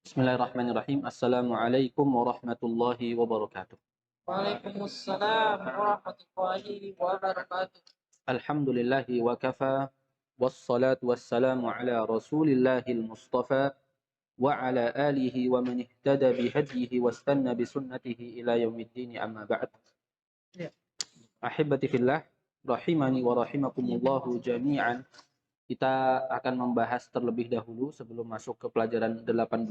Bismillahirrahmanirrahim. Assalamualaikum warahmatullahi wabarakatuh. Waalaikumsalam warahmatullahi wabarakatuh. Alhamdulillahi wa kafa. Wassalatu wassalamu ala rasulillahil mustafa. Wa ala alihi wa man ihtada bihadihi wastanna bisunnatihi ila yaumiddin amma ba'd. Ya. Ahibati fillah, rahimani wa rahimakumullahu jami'an. Kita akan membahas terlebih dahulu sebelum masuk ke pelajaran 18.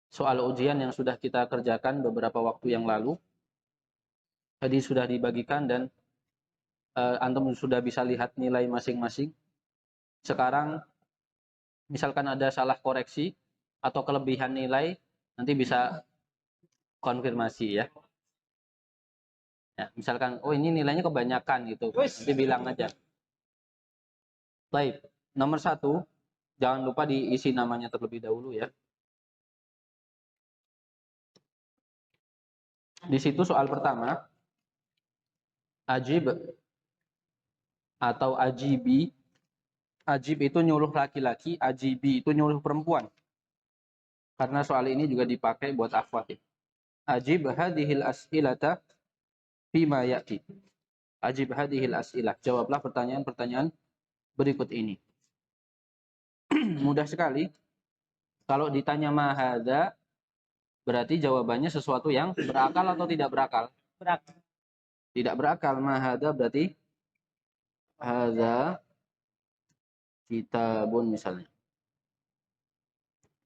Soal ujian yang sudah kita kerjakan beberapa waktu yang lalu. Tadi sudah dibagikan dan antum sudah bisa lihat nilai masing-masing. Sekarang misalkan ada salah koreksi atau kelebihan nilai, nanti bisa konfirmasi ya. Ya, misalkan, oh ini nilainya kebanyakan gitu, nanti bilang aja. Baik, nomor 1, jangan lupa diisi namanya terlebih dahulu ya. Di situ soal pertama, ajib atau ajibi. Ajib itu nyuruh laki-laki, ajibi itu nyuruh perempuan. Karena soal ini juga dipakai buat akhwat. Ajib hadhil as'ilata fima ya'ti. Ajib hadhil as'ilah. Jawablah pertanyaan-pertanyaan berikut ini. Mudah sekali. Kalau ditanya ma hadza, berarti jawabannya sesuatu yang berakal atau tidak berakal? Berakal. Tidak berakal. Ma hadza berarti hadza kitabun misalnya.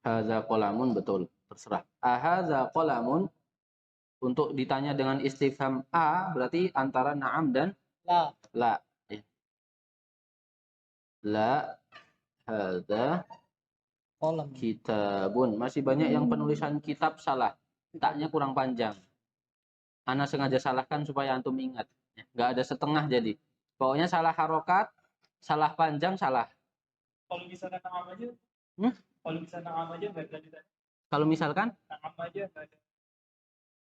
Hadza qalamun, betul, terserah. Ahadza qalamun, untuk ditanya dengan istifham a berarti antara na'am dan la. La hadza kitabun. Masih banyak yang penulisan kitab salah. Taknya kurang panjang. Ana sengaja salahkan supaya antum ingat. Nggak ada setengah jadi. Pokoknya salah harokat, salah panjang, salah. Kalau misalkan na'am aja, kalau misalkan na'am aja nggak ada ditanya. Kalau misalkan Na'am aja nggak ada.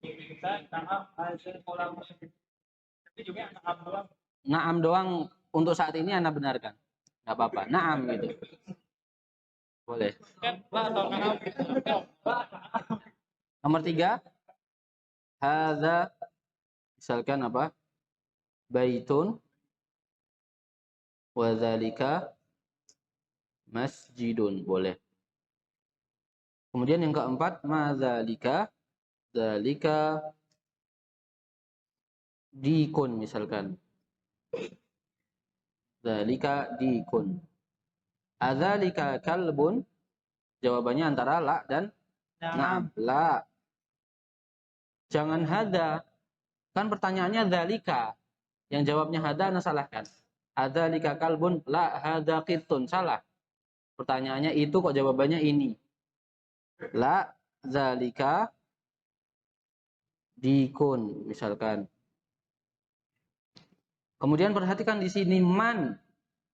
Kita na'am aja kolam. Tapi juga na'am doang. Na'am doang untuk saat ini Anda benarkan. Nggak apa-apa. Na'am gitu. Boleh. Nomor 3. Hadza, misalkan apa? Baitun wa dzalika masjidun, boleh. Kemudian yang keempat, ma dzalika, dzalika dikun misalkan. Dzalika dikun. Adzalika kalbun, jawabannya antara la dan na'am. La. Jangan hada. Kan pertanyaannya dzalika. Yang jawabnya hada Anda salahkan. Adzalika kalbun, la hada qittun, salah. Pertanyaannya itu kok jawabannya ini. La dzalika dikun misalkan. Kemudian perhatikan di sini man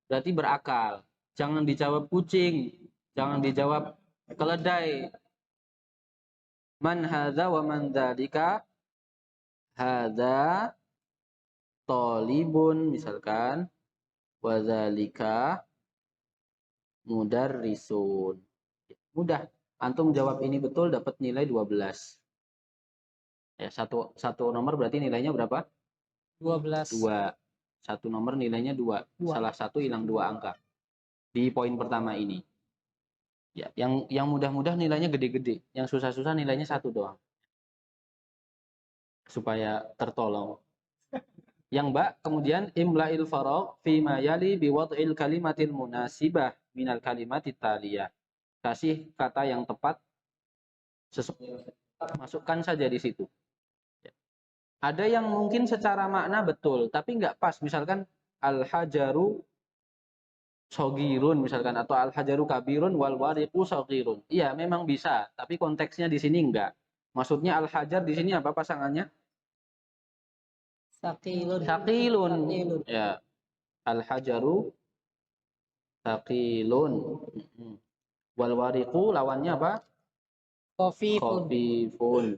berarti berakal. Jangan dijawab kucing, jangan dijawab keledai. Man hadza wa man dzalika? Hadza talibun misalkan, wa dzalika mudarrisun. Mudah. Antum jawab ini betul dapat nilai 12. Ya, satu nomor berarti nilainya berapa? 12. 2. Satu nomor nilainya 2. Salah satu hilang 2 angka. Di poin pertama ini. Ya, yang mudah-mudah nilainya gede-gede, yang susah-susah nilainya 1 doang. Supaya tertolong. Yang Mbak, kemudian imla'il faragh fi ma yali bi wad'il kalimatil munasibah minal kalimatit taliyah. Kasih kata yang tepat sesuai, masukkan saja di situ. Ya. Ada yang mungkin secara makna betul, tapi nggak pas. Misalkan al-hajaru sogirun misalkan, atau al-hajaru kabirun wal wariqu sogirun. Iya, memang bisa, tapi konteksnya di sini enggak. Maksudnya al-hajar di sini apa pasangannya? Saqilun. Saqilun. Ya. Al-hajaru saqilun. Wal wariqu lawannya apa? Khafifun.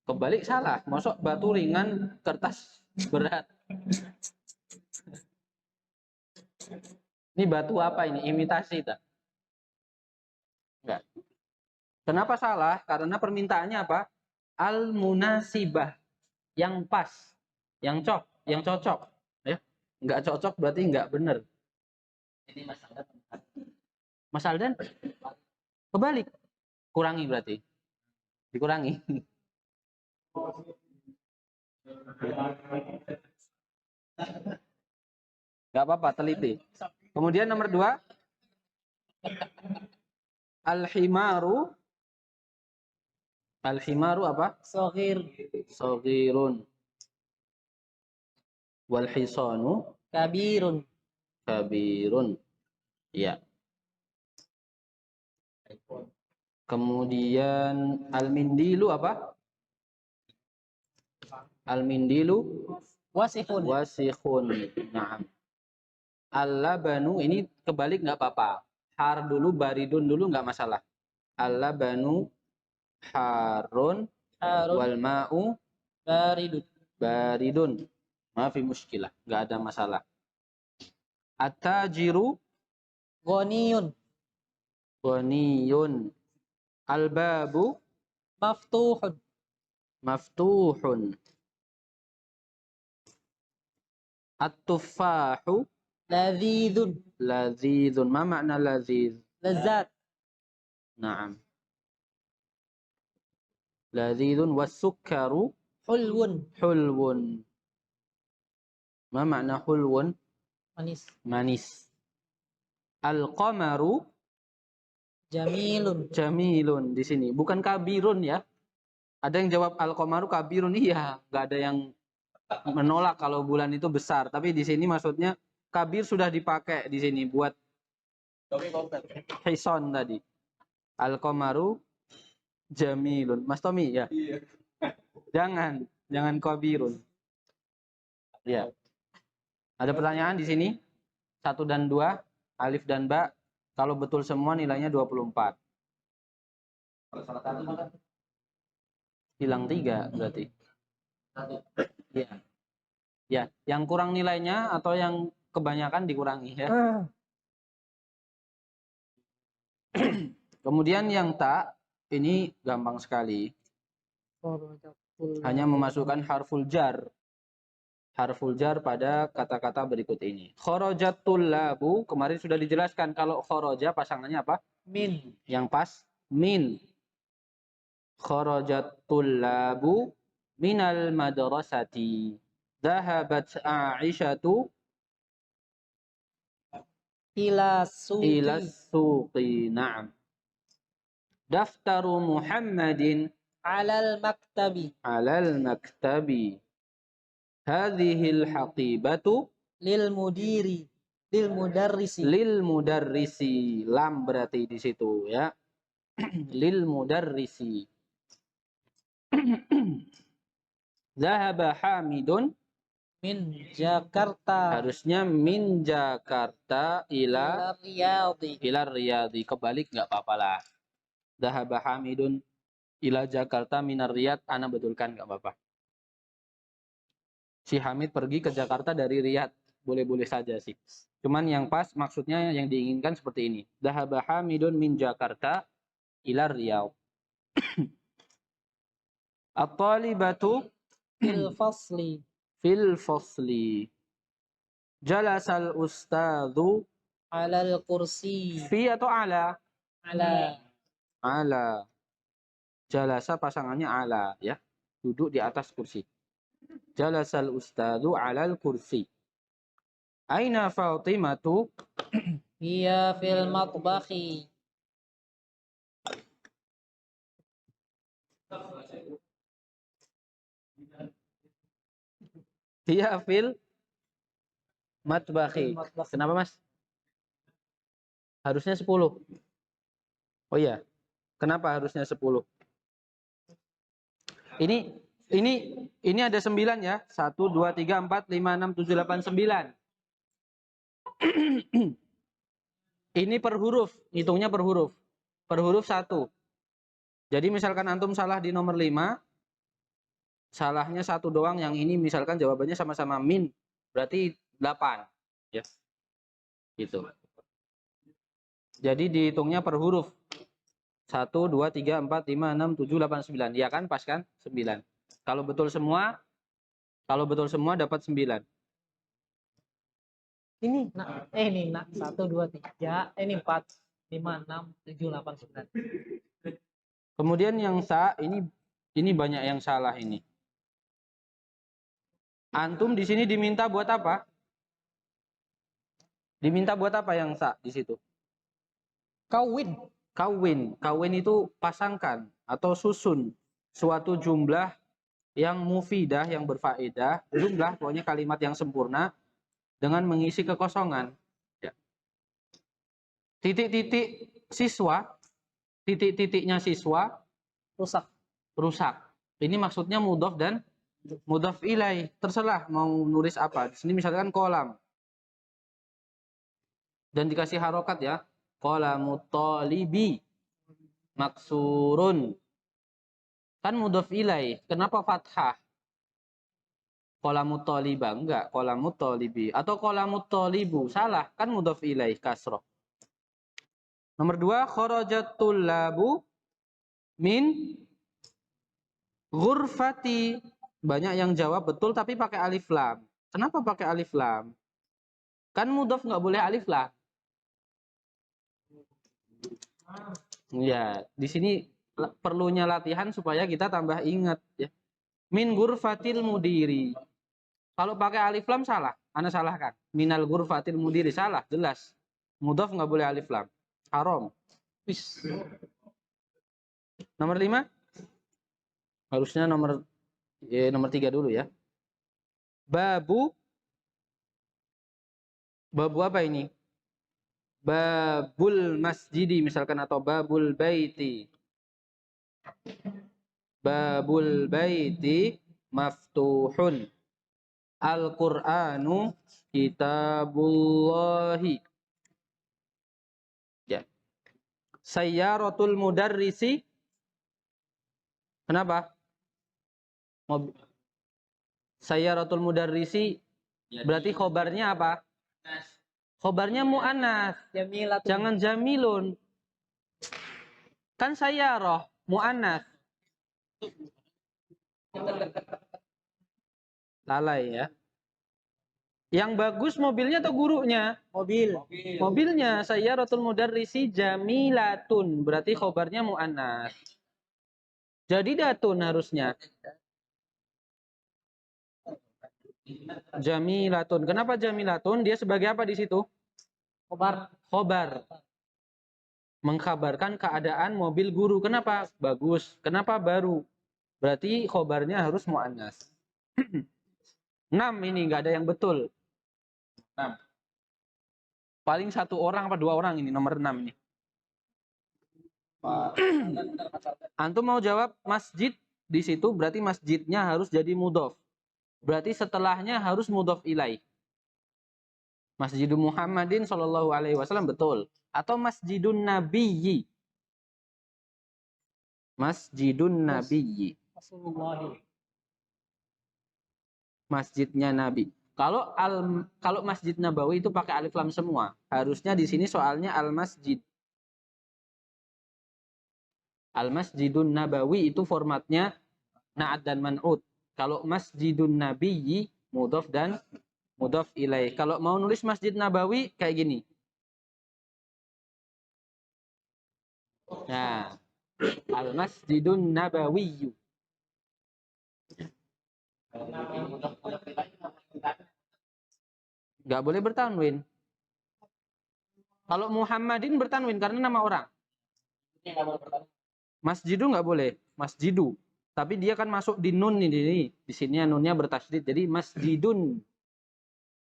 Kebalik salah. Masuk batu ringan, kertas berat. Ini batu apa ini? Imitasi tak? Enggak. Kenapa salah? Karena permintaannya apa? Al-munasibah. Yang pas. Yang cocok. Ya. Enggak cocok berarti enggak benar. Ini Mas Aldan. Mas Aldan? Kebalik. Kurangi berarti. Dikurangi. Enggak apa-apa, teliti. Kemudian nomor 2. Al-himaru. Al-himaru apa? Sohir. Saghirun. Wal hisanu Kabirun. kabirun. Ya. Kemudian al-mindilu apa? Al-mindilu Wasihun. wasikhun. Naam. Al-labanu ini kebalik nggak apa-apa. Har dulu, baridun dulu nggak masalah. Al-labanu harun Harun. wal ma'u Baridun. baridun. Maafi muskilah, nggak ada masalah. At-tajiru Ghaniyun. ghaniyun. Al-babu Maftuhun. maftuhun. At-tuffahu Ladzidun. ladzidun. Ma makna ladzid? Lezat. Naam. Ladzidun was-sukkaru Hulwun. hulwun. Ma makna hulwun? Manis. Manis. Al-qamaru Jamilun. jamilun di sini, bukan kabirun ya. Ada yang jawab al-qamaru kabirun, iya, nggak ada yang menolak kalau bulan itu besar. Tapi di sini maksudnya kabir sudah dipakai di sini buat hison tadi. Al-qamaru jamilun. Mas Tommy ya. Jangan kabirun. Ya. Ada pertanyaan di sini? 1 dan 2, alif dan ba. Kalau betul semua nilainya 24. Hilang 3 berarti. Ya. Ya, yang kurang nilainya atau yang kebanyakan dikurangi ya. Kemudian yang tak, ini gampang sekali. Hanya memasukkan harful jar. Harful jar pada kata-kata berikut ini. Kharajatul labu, kemarin sudah dijelaskan kalau kharaja pasangannya apa? Min. Yang pas min. Kharajatul labu minal madrasati. Dhahabat Aisyatu Ila suqi. ila suqi. Na'am. Daftaru Muhammadin Alal maktabi. alal maktabi. Hadhil haqibatu Lil mudiri. Lil mudarrisi. lil mudarrisi. Lam berarti di situ ya. Lil mudarrisi. Zahaba Hamidun, Min Jakarta. harusnya min Jakarta Ila Riyadhi. ila Riyadhi. Kebalik nggak apa-apa lah. Zahaba Hamidun ila Jakarta minar Riyadh, ana betulkan nggak apa-apa. Si Hamid pergi ke Jakarta dari Riyadh, boleh-boleh saja sih. Cuman yang pas maksudnya yang diinginkan seperti ini. Zahaba Hamidun min Jakarta ila Riyadh. At-talibatu Fil fasli. fil fasli. Jalasal ustadzu Alal kursi. fi atau ala? Ala. Ala. Jalasa pasangannya ala ya. Duduk di atas kursi. Jalasal ustadzu alal kursi. Aina Fatimatu? Hiya fil matbakhi. Hiya fil matbakhi. Kenapa Mas? Harusnya 10. Oh iya. Kenapa harusnya 10? Ini ada 9 ya. 1 2 3 4 5 6 7 8 9. Ini per huruf, hitungnya per huruf. Per huruf 1. Jadi misalkan antum salah di nomor 5, salahnya 1 doang, yang ini misalkan jawabannya sama-sama min, berarti 8. Ya. Gitu. Jadi dihitungnya per huruf. 1, 2, 3, 4, 5, 6, 7, 8, 9. Iya kan? Pas kan? 9. Kalau betul semua dapat 9. Ini nak, ini nak 1, 2, 3, ini 4, 5, 6, 7, 8, 9. Kemudian yang sa ini banyak yang salah ini. Antum di sini diminta buat apa? Diminta buat apa yang sa di situ? Kawin. Kawin. Kawin itu pasangkan atau susun suatu jumlah yang mufidah, yang berfaedah, jumlah pokoknya kalimat yang sempurna dengan mengisi kekosongan. Ya. Titik-titik siswa, titik-titiknya siswa rusak. Ini maksudnya mudhof dan mudhof ilaih. Terserah mau nulis apa. Di sini misalkan kolam. Dan dikasih harokat ya. Qalamut thalibi maksurun. Kan mudhof ilaih. Kenapa fathah? Qalamut thaliba. Enggak. Qalamut thalibi. Atau qalamut thalibu. Salah. Kan mudhof ilaih. Kasroh. Nomor 2. Kharajat tullabu min ghurfati. Banyak yang jawab betul tapi pakai alif lam. Kenapa pakai alif lam? Kan mudhof nggak boleh alif lam. Ya, di sini perlunya latihan supaya kita tambah ingat ya. Min ghurfatil mudiri. Kalau pakai alif lam salah. Anda salahkan. Minal ghurfatil mudiri salah, jelas. Mudhof nggak boleh alif lam. Haram. Wis. Nomor 5. Harusnya nomor 3 dulu ya. Babu apa ini? Babul masjidi misalkan atau babul baiti. Babul baiti maftuhun. Al-Qur'anu kitabullahi. Ya. Sayyaratul mudarrisi. Kenapa? Sayyaratul mudarrisi berarti khobarnya apa? Khobarnya mu'annas. Jamilatun. Jangan jamilun. Kan sayyarah, mu'annas. Lalai ya. Yang bagus mobilnya atau gurunya? Mobil. Mobilnya. Sayyaratul mudarrisi jamilatun. Berarti khobarnya mu'annas. Jadi datun harusnya. Jamilatun. Kenapa jamilatun? Dia sebagai apa di situ? Khobar. Mengkabarkan keadaan mobil guru. Kenapa? Bagus. Kenapa baru? Berarti khobarnya harus mu'annas. 6 ini nggak ada yang betul. 6. Paling 1 orang apa 2 orang ini nomor 6 ini. Antum mau jawab masjid di situ berarti masjidnya harus jadi mudhof. Berarti setelahnya harus mudhof ilaih. Masjidul Muhammadin sallallahu alaihi wasallam betul. Atau Masjidun Nabiyyi. Masjidun Nabiyyi. Masjidnya Nabi. Kalau Masjid Nabawi itu pakai alif lam semua. Harusnya di sini soalnya al-masjid. Al-Masjidun Nabawi itu formatnya na'at dan man'ud. Kalau Masjidun Nabiyyi mudhof dan mudhof ilaih. Kalau mau nulis Masjid Nabawi kayak gini. Nah, Al-Masjidun Nabawiyyu. Nggak boleh bertanwin. Kalau Muhammadin bertanwin karena nama orang. Masjidu nggak boleh. Masjidu. Tapi dia kan masuk di nun ini. Di sini nunnya bertasydid. Jadi masjidun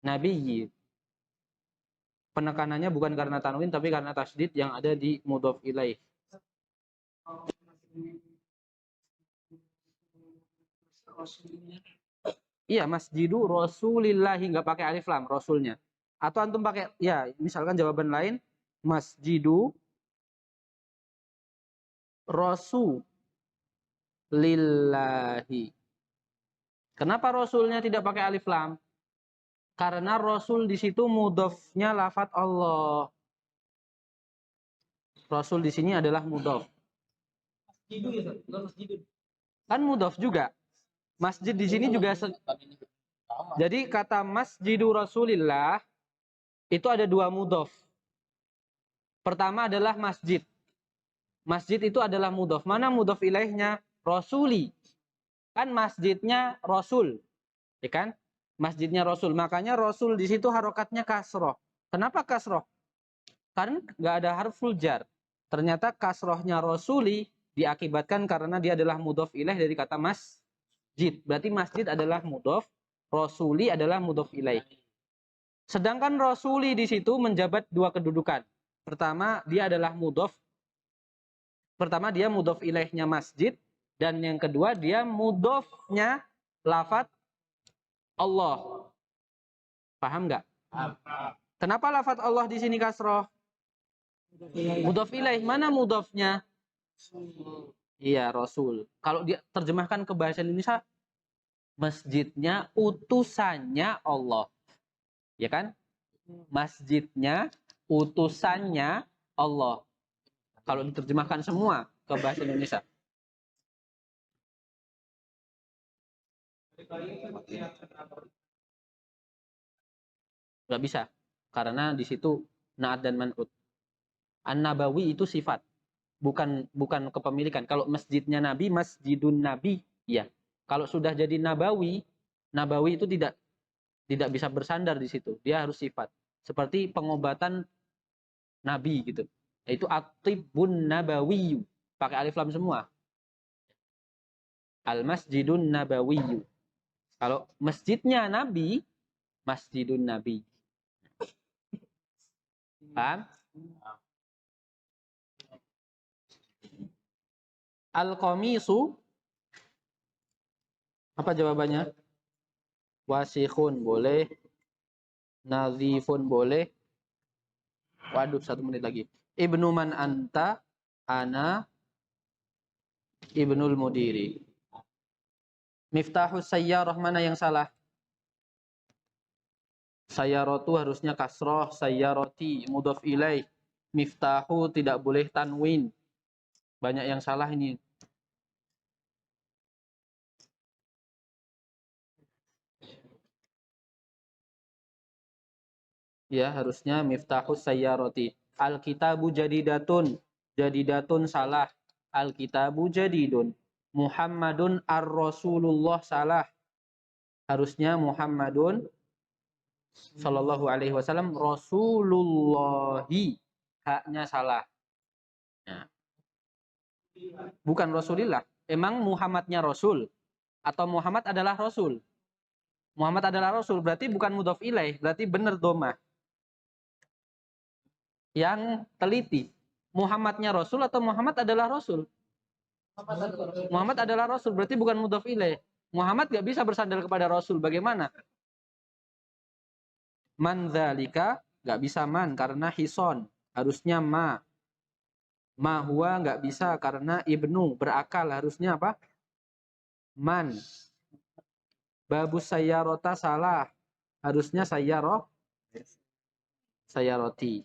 nabiyyi. Penekanannya bukan karena tanwin tapi karena tasydid yang ada di mudhof ilaih. Iya, masjidu rasulillahi nggak pakai alif lam rasulnya. Atau antum pakai ya, misalkan jawaban lain masjidu rasulillahi. Kenapa rasulnya tidak pakai alif lam? Karena rasul di situ mudhofnya lafadz Allah. Rasul di sini adalah mudhof. Masjidu ya, Ustaz? Bukan masjidun. Kan mudhof juga. Masjid di sini juga jadi kata Masjidu Rasulillah itu ada dua mudhof. Pertama adalah masjid. Masjid itu adalah mudhof. Mana mudhof ilaihnya? Rasuli. Kan masjidnya Rasul. Ya kan? Masjidnya Rasul. Makanya Rasul di situ harokatnya kasroh. Kenapa kasroh? Karena nggak ada harful jar. Ternyata kasrohnya Rasuli diakibatkan karena dia adalah mudhof ilaih dari kata masjid. Berarti masjid adalah mudhof, Rasuli adalah mudhof ilaih. Sedangkan Rasuli di situ menjabat dua kedudukan. Pertama, dia adalah mudhof. Pertama, dia mudhof ilaihnya masjid. Dan yang kedua, dia mudhofnya lafadz Allah. Paham nggak? Kenapa lafadz Allah di sini kasroh? Mudhof ilaih. Mana mudhofnya? Iya, Rasul. Kalau dia terjemahkan ke bahasa Indonesia, masjidnya utusannya Allah. Ya kan? Masjidnya utusannya Allah. Kalau diterjemahkan semua ke bahasa Indonesia. Nggak bisa. Karena di situ na'at dan man'ut. An-Nabawi itu sifat. Bukan kepemilikan. Kalau masjidnya Nabi, masjidun Nabi, ya. Kalau sudah jadi Nabawi, Nabawi itu tidak bisa bersandar di situ. Dia harus sifat. Seperti pengobatan Nabi gitu. Yaitu at-tibbun Nabawi. Pakai alif lam semua. Al-Masjidun Nabawi. Kalau masjidnya Nabi, Masjidun Nabi. Paham? Al-Qamisu. Apa jawabannya? Wasikhun boleh. Nazifun boleh. Waduh, 1 menit lagi. Ibnu man anta, ana ibnul mudiri. Miftahus sayyarah mana yang salah? Sayyaratu harusnya kasroh, sayyarati mudhaf ilaih. Miftahu tidak boleh tanwin. Banyak yang salah ini. Ya, harusnya miftahus sayyarati. Al-kitabu jadidatun. Jadidatun salah. Al-kitabu jadidun. Muhammadun ar-Rasulullah salah. Harusnya Muhammadun sallallahu alaihi wasallam Rasulullahi. Haknya salah. Nah. Bukan Rasulillah. Emang Muhammadnya Rasul? Atau Muhammad adalah Rasul? Muhammad adalah Rasul. Berarti bukan mudhof ilaih. Berarti benar domah. Yang teliti. Muhammadnya Rasul atau Muhammad adalah Rasul? Muhammad adalah Rasul. Berarti bukan mudhof ilaih. Muhammad gak bisa bersandar kepada Rasul. Bagaimana? Man dzalika gak bisa man karena hison. Harusnya ma. Ma huwa gak bisa karena ibnu. Berakal. Harusnya apa? Man. Babus sayyarota salah. Harusnya sayyarah. Sayyaroti.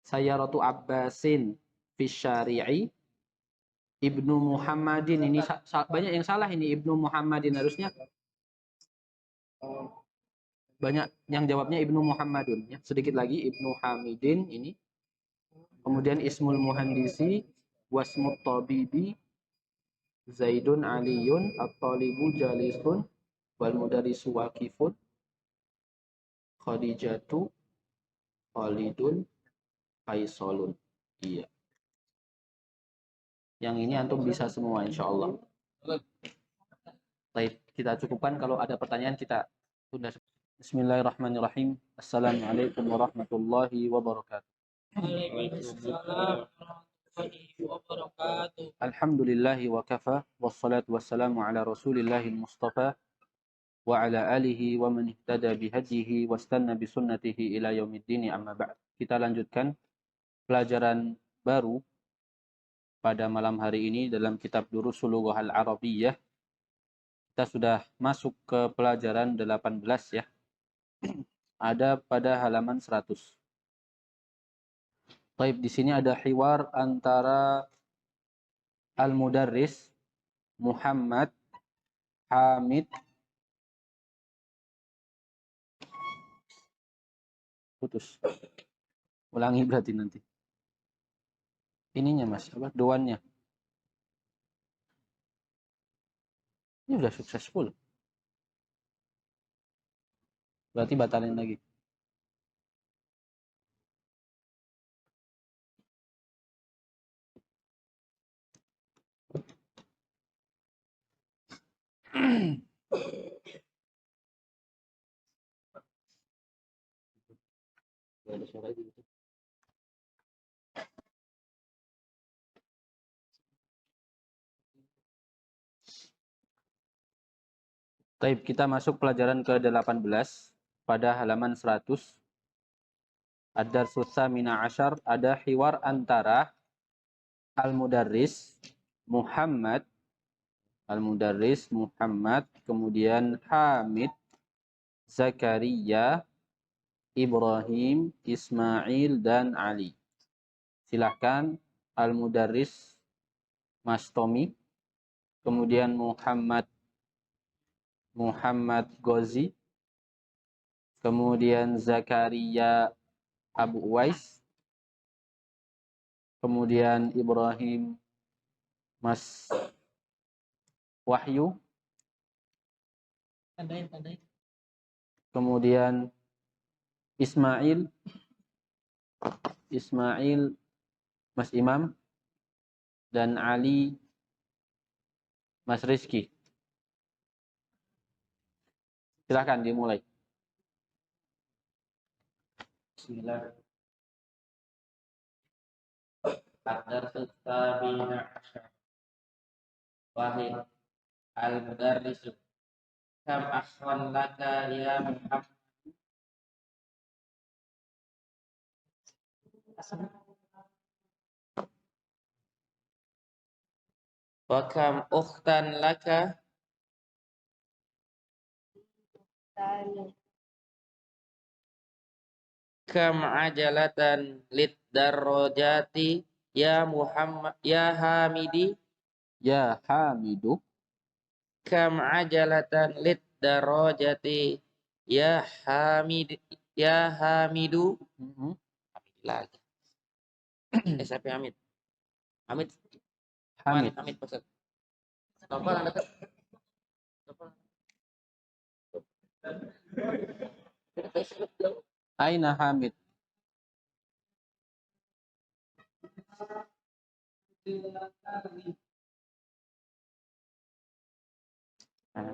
Sayyaratu Abbasin fisyari'i. Ibnu Muhammadin. Ini banyak yang salah ini. Ibnu Muhammadin harusnya. Banyak yang jawabnya Ibnu Muhammadun. Ya. Sedikit lagi Ibnu Hamidin ini. Kemudian Ismul Muhandisi. Wasmut Tabibi. Zaidun Aliyun. At-Talibu Jalisun. Wal Mudarisu Waqifun. Khadijatu. Khalidun. Faisalun. Iya. Yang ini antum bisa semua insya Allah. Baik, kita cukupkan. Kalau ada pertanyaan kita tunda. Bismillahirrahmanirrahim. Assalamualaikum warahmatullahi wabarakatuh. Waalaikumsalam warahmatullahi wabarakatuh. Alhamdulillahi wa kafa. Wassalatu wassalamu ala rasulillahil mustafa. Wa ala alihi wa man ihtada bihadihi. Wastanna bisunnatihi ila yaumiddini amma ba'd. Kita lanjutkan pelajaran baru pada malam hari ini dalam kitab Durusul Lughah Al-Arabiyyah. Kita sudah masuk ke pelajaran 18 ya. Ada pada halaman 100. Taib, di sini ada hiwar antara al-mudarris Muhammad Hamid, putus. Ulangi berarti nanti. Ininya Mas, apa? Doannya. Ini udah successful. Berarti batalin lagi. Taib, kita masuk pelajaran ke-18 pada halaman 100. Ad-Darsus Tsamina Asyar, ada hiwar antara al-mudarris Muhammad, kemudian Hamid, Zakaria, Ibrahim, Ismail, dan Ali. Silahkan al-mudarris Mas Tommy, kemudian Muhammad Ghazi, kemudian Zakaria Abu Uwais, kemudian Ibrahim Mas Wahyu, Tandain. kemudian Ismail Mas Imam, dan Ali Mas Rizky. Silakan dimulai. Bismillah. Ad-Darsus Tsamina Asyar. Wahid al-mudarrisu. Kam akhwan laka ya Muhammad. Wa kam ukhtan laka. Kam ajalatan lid darajati ya Muhammad ya Hamidi. Ya Hamidu. Kam ajalatan lid darajati ya Hamidu. Hamid lagi. Siapa Hamid? Hamid. Hamid Ustaz. Topal ada dekat. Topal. Aina Hamid.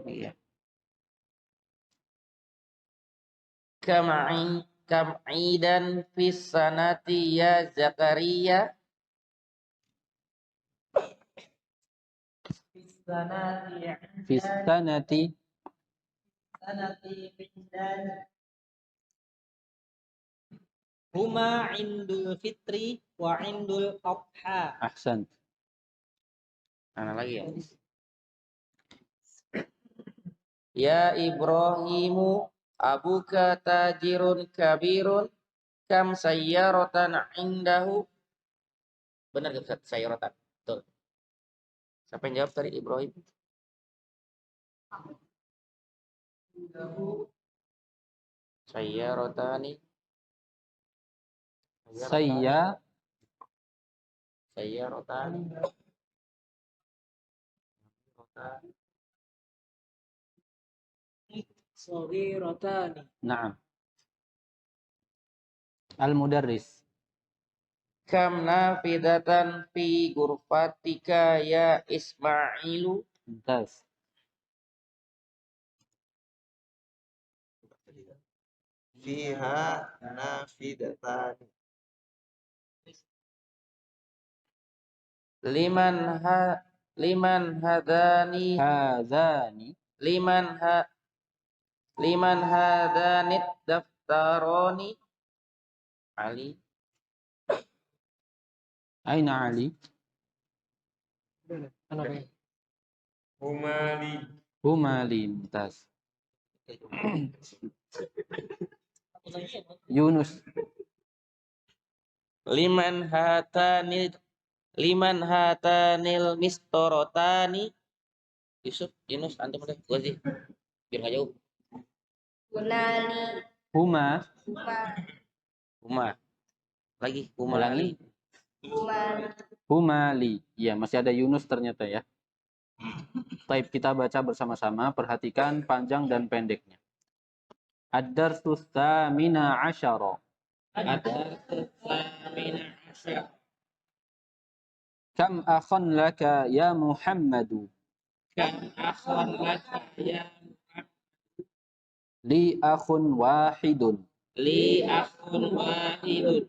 Iya. Kam'idan fis sanati ya Zakaria. Fis sanati Huma indul fitri wa indul adha. Ahsan. Mana lagi ya? Ya Ibrahimu abuka tajirun kabirun kam sayyaratan indahu. Benar gak Ustaz? Sayyaratan. Betul. Siapa yang jawab tadi? Ibrahim. Sayyarotani. Sayyarotani. Saghiratan. Naam. Al-mudarris. Kam nafidatan fi ghurfatika ya Ismailu. Mumtaz. Fiha nafidatan. Liman hadani liman hadanit daftaroni. Ali. Aina Ali? Humali. Mumtaz. Yunus. liman hatanil mistorotani. Yusuf, Yunus, antum udah gua sih. Biar nggak jauh. Huma. Huma. Lagi huma. Ulangi. Huma li. Iya, masih ada Yunus ternyata ya. Baik, kita baca bersama-sama. Perhatikan panjang dan pendeknya. Ad-darsu tsamina asyara. Ad-darsu tsamina asyara. Kam akhan laka ya Muhammadu. Kam akhan laka ya Li akhun wahidun. li akhun wahidun.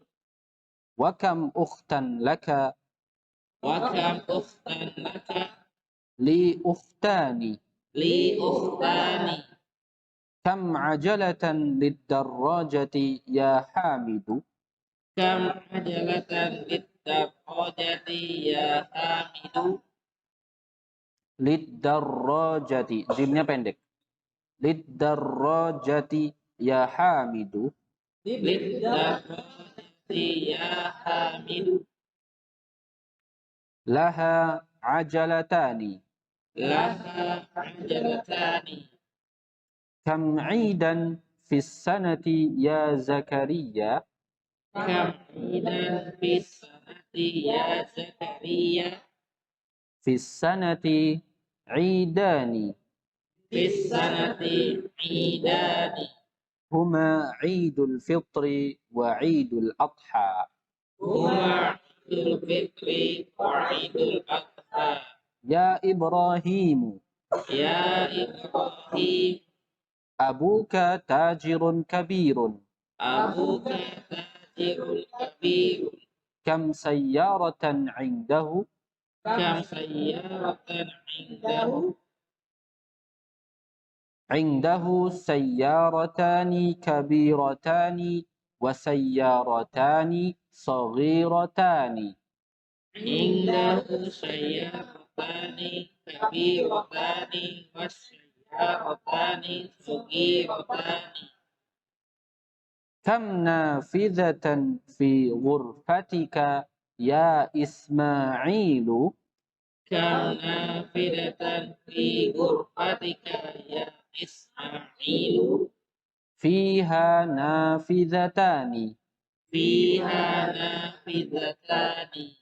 Wa kam ukhtan laka. Wa kam ukhtan laka. Li ukhtani. Li ukhtani. Kam ajalatan lid-darrajati ya Hamidu. Kam ajalatan lid-darrajati ya Hamidu. Lid-darrajati. Jimnya pendek. Lid-darrajati ya Hamidu. Lid-darrajati ya Hamidu. Laha ajalatani. Laha ajalatani. Kam idan fis sanati ya Zakaria. Kam idan fis sanati ya Zakaria. Fis sanati idani. Fis sanati idani. Huma idul fitri wa idul adha. Huma idul fitri wa idul adha. Ya Ibrahimu. Ya Ibrahim. Abuka tajirun kabirun. Abuka tajirul kabirun. Kam sayyaratan indahu. Kam sayyaratan indahu. Indahu sayyaratani kabiratani wa sayyaratani saghiratani. Indahu sayyaratani kabiratani wa sayyaratani saghiratani. Kam nafidhatan fi ghurfatika ya Ismailu. Kam nafidatan fi ghurfatika ya Ismailu. Fiha nafidhatani. Fiha nafidhatani.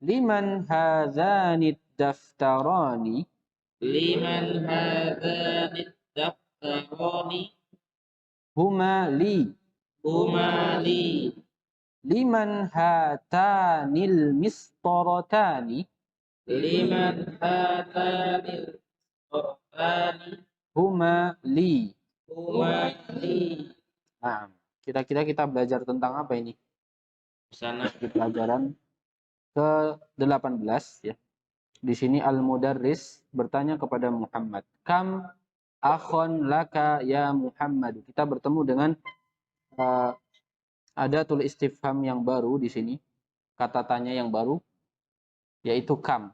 Liman hadhani daftarani. Liman hadhani daftarani. Huma li. Huma li. Liman hatanil mistaratani. Liman hatanil daftarani. Huma li. Huma li. Nah, kira-kira kita belajar tentang apa ini? Sana Di pelajaran ke-18 ya. Di sini Al-Mudarris bertanya kepada Muhammad, "Kam akhon laka ya Muhammad?" Kita bertemu dengan ada tulis istifham yang baru di sini, kata tanya yang baru, yaitu kam.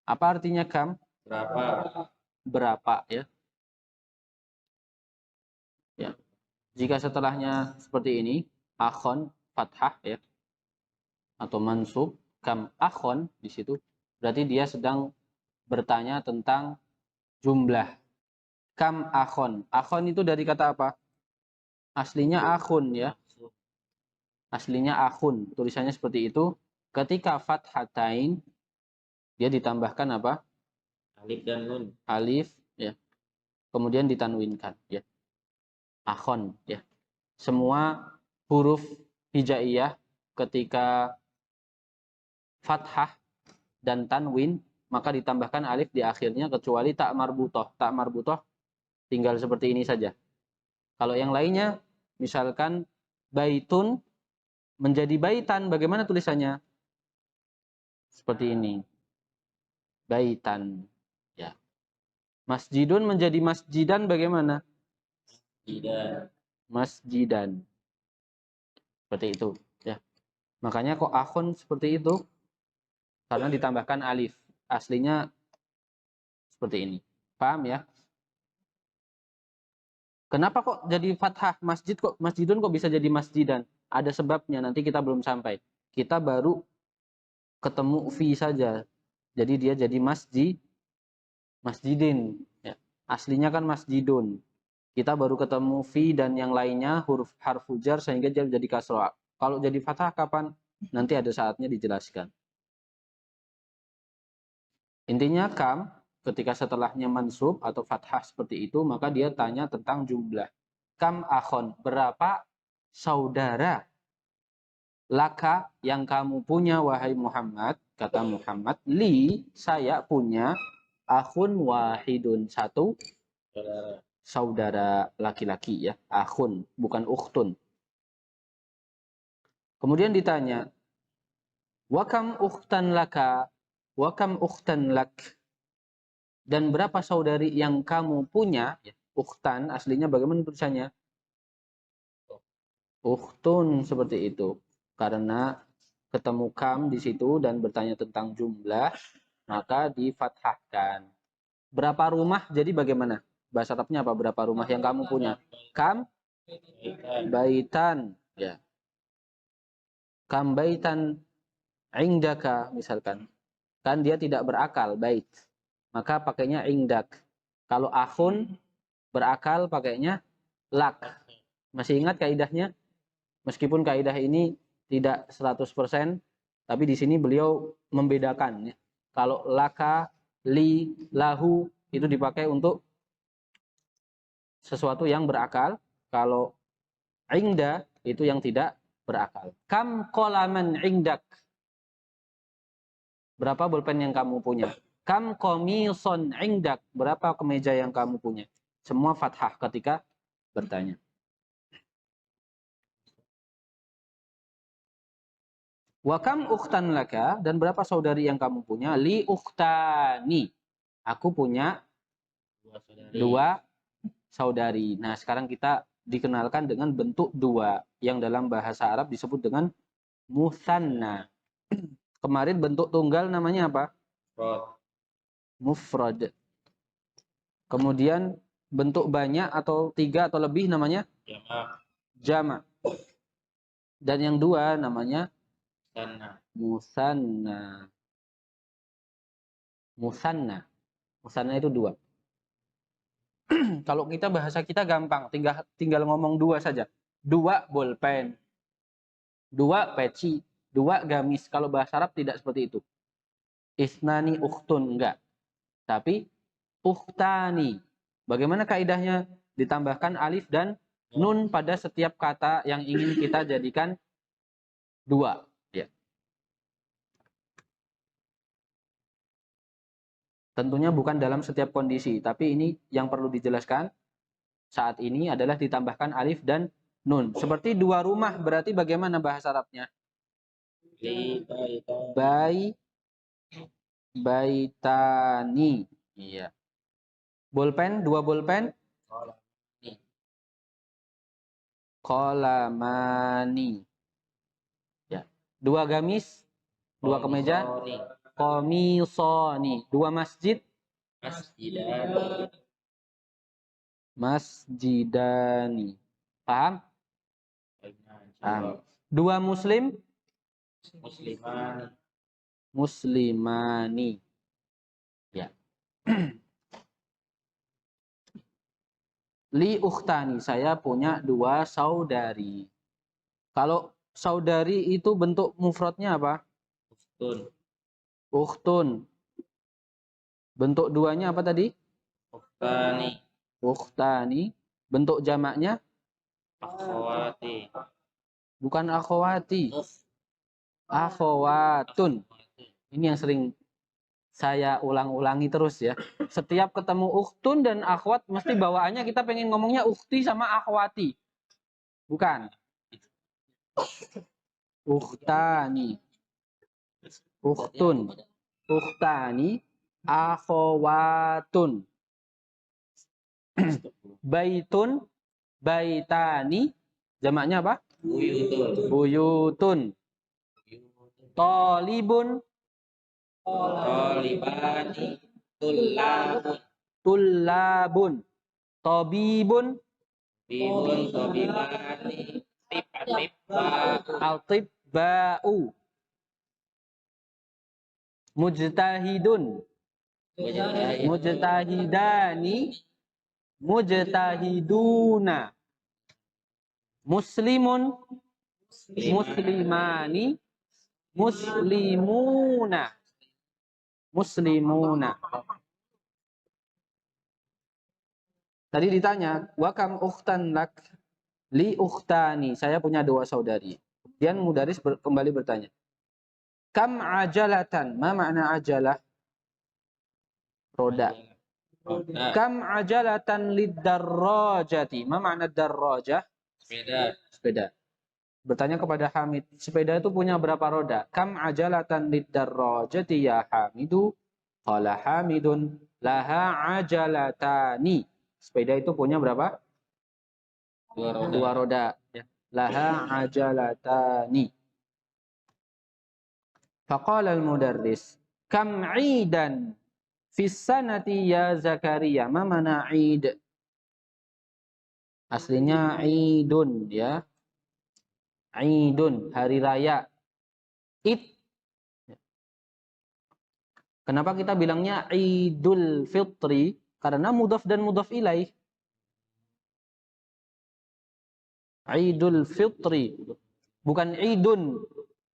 Apa artinya kam? berapa? Berapa ya? Ya. Jika setelahnya seperti ini, akhon fathah ya, atau mansub, kam akhon di situ, berarti dia sedang bertanya tentang jumlah. Kam akhon. Akhon itu dari kata apa? Aslinya akhun ya. Aslinya akhun. Tulisannya seperti itu. Ketika fathatain, dia ditambahkan apa? Alif dan nun. Alif ya. Kemudian ditanwinkan ya. Akhon ya. Semua huruf hijaiyah ketika fathah dan tanwin maka ditambahkan alif di akhirnya kecuali tak marbutoh. Tak marbutoh tinggal seperti ini saja. Kalau yang lainnya misalkan baitun menjadi baitan, bagaimana tulisannya? Seperti ini. Baitan ya. Masjidun menjadi masjidan bagaimana? Tidak. Masjidan. Seperti itu ya. Makanya kok akhun seperti itu? Karena ditambahkan alif. Aslinya seperti ini. Paham ya? Kenapa kok jadi fathah masjid kok masjidun kok bisa jadi masjidan? Ada sebabnya, nanti kita belum sampai. kita baru ketemu fi saja. Jadi dia jadi masjidin. Ya. Aslinya kan masjidun. Kita baru ketemu fi dan yang lainnya huruf harfu jar sehingga dia jadi kasroh. Kalau jadi fathah kapan? Nanti ada saatnya dijelaskan. Intinya kam ketika setelahnya mansub atau fathah seperti itu, maka dia tanya tentang jumlah. Kam akhon, berapa saudara laka yang kamu punya wahai Muhammad? Kata Muhammad, li, saya punya akhun wahidun, satu Saudara. saudara laki-laki ya, akhun, bukan ukhtun. Kemudian ditanya, wakam ukhtan laka, wakam ukhtan lak, dan berapa saudari yang kamu punya? Ya, ukhtan aslinya bagaimana tulisannya? Ukhtun, seperti itu. Karena ketemu kam di situ dan bertanya tentang jumlah, maka difathahkan. Berapa rumah? Jadi bagaimana? Bahasa Arabnya apa? Berapa rumah yang kamu punya? Kam baitan, ya. Kam baitan indaka misalkan. Kan dia tidak berakal bait. Maka pakainya indak. Kalau akhun berakal pakainya lak. Masih ingat kaidahnya? Meskipun kaidah ini tidak 100%, tapi di sini beliau membedakan. Ya. Kalau laka, li, lahu itu dipakai untuk sesuatu yang berakal. Kalau inda itu yang tidak berakal. Kam qalaman indak. Berapa bolpen yang kamu punya? Kam qamison indak. Berapa kemeja yang kamu punya? Semua fathah ketika bertanya. Wa kam ukhtan laka, dan berapa saudari yang kamu punya? Li ukhtani. Aku punya dua saudari. Nah, sekarang kita dikenalkan dengan bentuk dua yang dalam bahasa Arab disebut dengan musanna. Kemarin bentuk tunggal namanya apa? Mufrad. Kemudian bentuk banyak atau tiga atau lebih namanya jama'. Dan yang dua namanya musanna. Musanna. Musanna itu dua. Kalau kita bahasa kita gampang, tinggal ngomong dua saja. Dua bolpen, dua peci, dua gamis. Kalau bahasa Arab tidak seperti itu. Isnani ukhtun, enggak. Tapi ukhtani. Bagaimana kaidahnya? Ditambahkan alif dan nun pada setiap kata yang ingin kita jadikan dua. Ya. Tentunya bukan dalam setiap kondisi, tapi ini yang perlu dijelaskan saat ini adalah ditambahkan alif dan nun. Seperti dua rumah, berarti bagaimana bahasa Arabnya? Baitani. Iya. Bolpen, dua bolpen. Qalamani. Ya. Dua gamis, dua kemeja. Qamisoni. Dua masjid. Masjidani. Paham? Paham. Dua muslim. Muslimani. Ya. Li ukhtani, saya punya dua saudari. Kalau saudari itu bentuk mufradnya apa? Ukhtun. Bentuk duanya apa tadi? Ukhtani. Bentuk jamaknya? Akhwati. Bukan akhwati. Akhwatun. Ini yang sering saya ulang-ulangi terus ya. Setiap ketemu ukhtun dan akhwat mesti bawaannya kita pengen ngomongnya ukhti sama akhwati. Bukan. Ukhtani. Ukhtun. Ukhtani. Akhwatun. Baitun. Baitani. Jamaknya apa? Buyutun. Talibun. Talibani. Tullabun. Tullabun. Tabibun. Bibun. Tabibani. Tibba'u. Al-tibba'u. mujtahidun, mujtahidani, mujtahiduna, muslimun, muslimani, muslimuna, muslimuna. Tadi ditanya, wa kam ukhtan lak? Li ukhtani, saya punya 2 saudari. Kemudian mudaris kembali bertanya, kam ajalatan, ma makna ajalah? Roda. Kam ajalatan lid-darrajati, ma makna darrajah? Sepeda. Sepeda. Bertanya kepada Hamid, sepeda itu punya berapa roda? Kam ajalatan lid-darrajati ya Hamidu? Qala Hamidun laha ajalatani. Sepeda itu punya berapa? 2 roda. 2 roda. Laha ajalatani. Faqala al-mudarris, kam 'idan fis sanati ya Zakaria? Ma mana 'id? Aslinya 'idun ya. 'Idun, hari raya. Id. Kenapa kita bilangnya Idul Fitri? Karena mudhaf dan mudhaf ilaih. Idul Fitri, bukan Idun.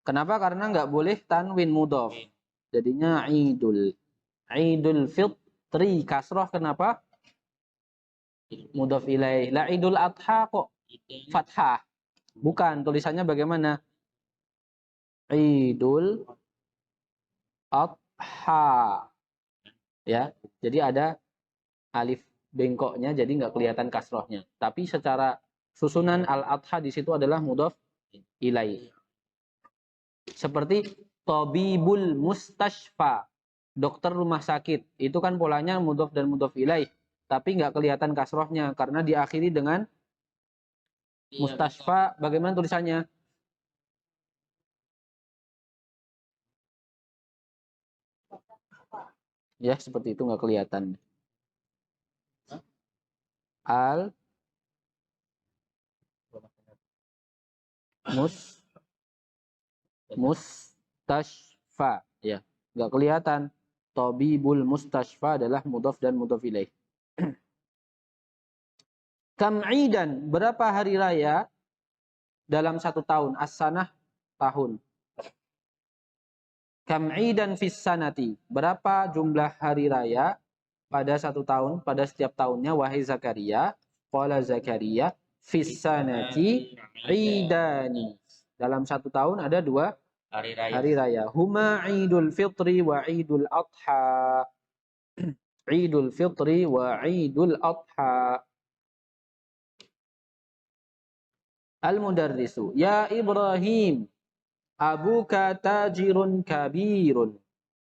Kenapa? Karena nggak boleh tanwin mudhaf. Jadinya Idul. Idul Fitri kasroh, kenapa? Mudhaf ilaih. La Idul Adha kok fathah. Bukan, tulisannya bagaimana? Idul Adha. Ya, jadi ada alif bengkoknya, jadi nggak kelihatan kasrohnya. Tapi secara susunan al-adha di situ adalah mudhaf ilaih. Seperti tabibul mustashfa, dokter rumah sakit. Itu kan polanya mudhaf dan mudhaf ilaih, tapi nggak kelihatan kasrohnya karena diakhiri dengan mustashfa. Bagaimana tulisannya? Ya, seperti itu, nggak kelihatan. Al mustashfa, ya, nggak kelihatan. Tabibul mustashfa adalah mudhaf dan mudhaf ilaih. Kam 'idan, berapa hari raya dalam 1 tahun? As-sanah, tahun. Kam 'idan fis sanati, berapa jumlah hari raya pada 1 tahun, pada setiap tahunnya, wahai Zakaria? Qala Zakaria, fis sanati 'idani. Dalam 1 tahun ada 2 hari raya. Huma 'idul fitri wa 'idul adha. 'Idul fitri wa 'idul adha. Al-mudarrisu, ya Ibrahim, abuka tajirun kabirun.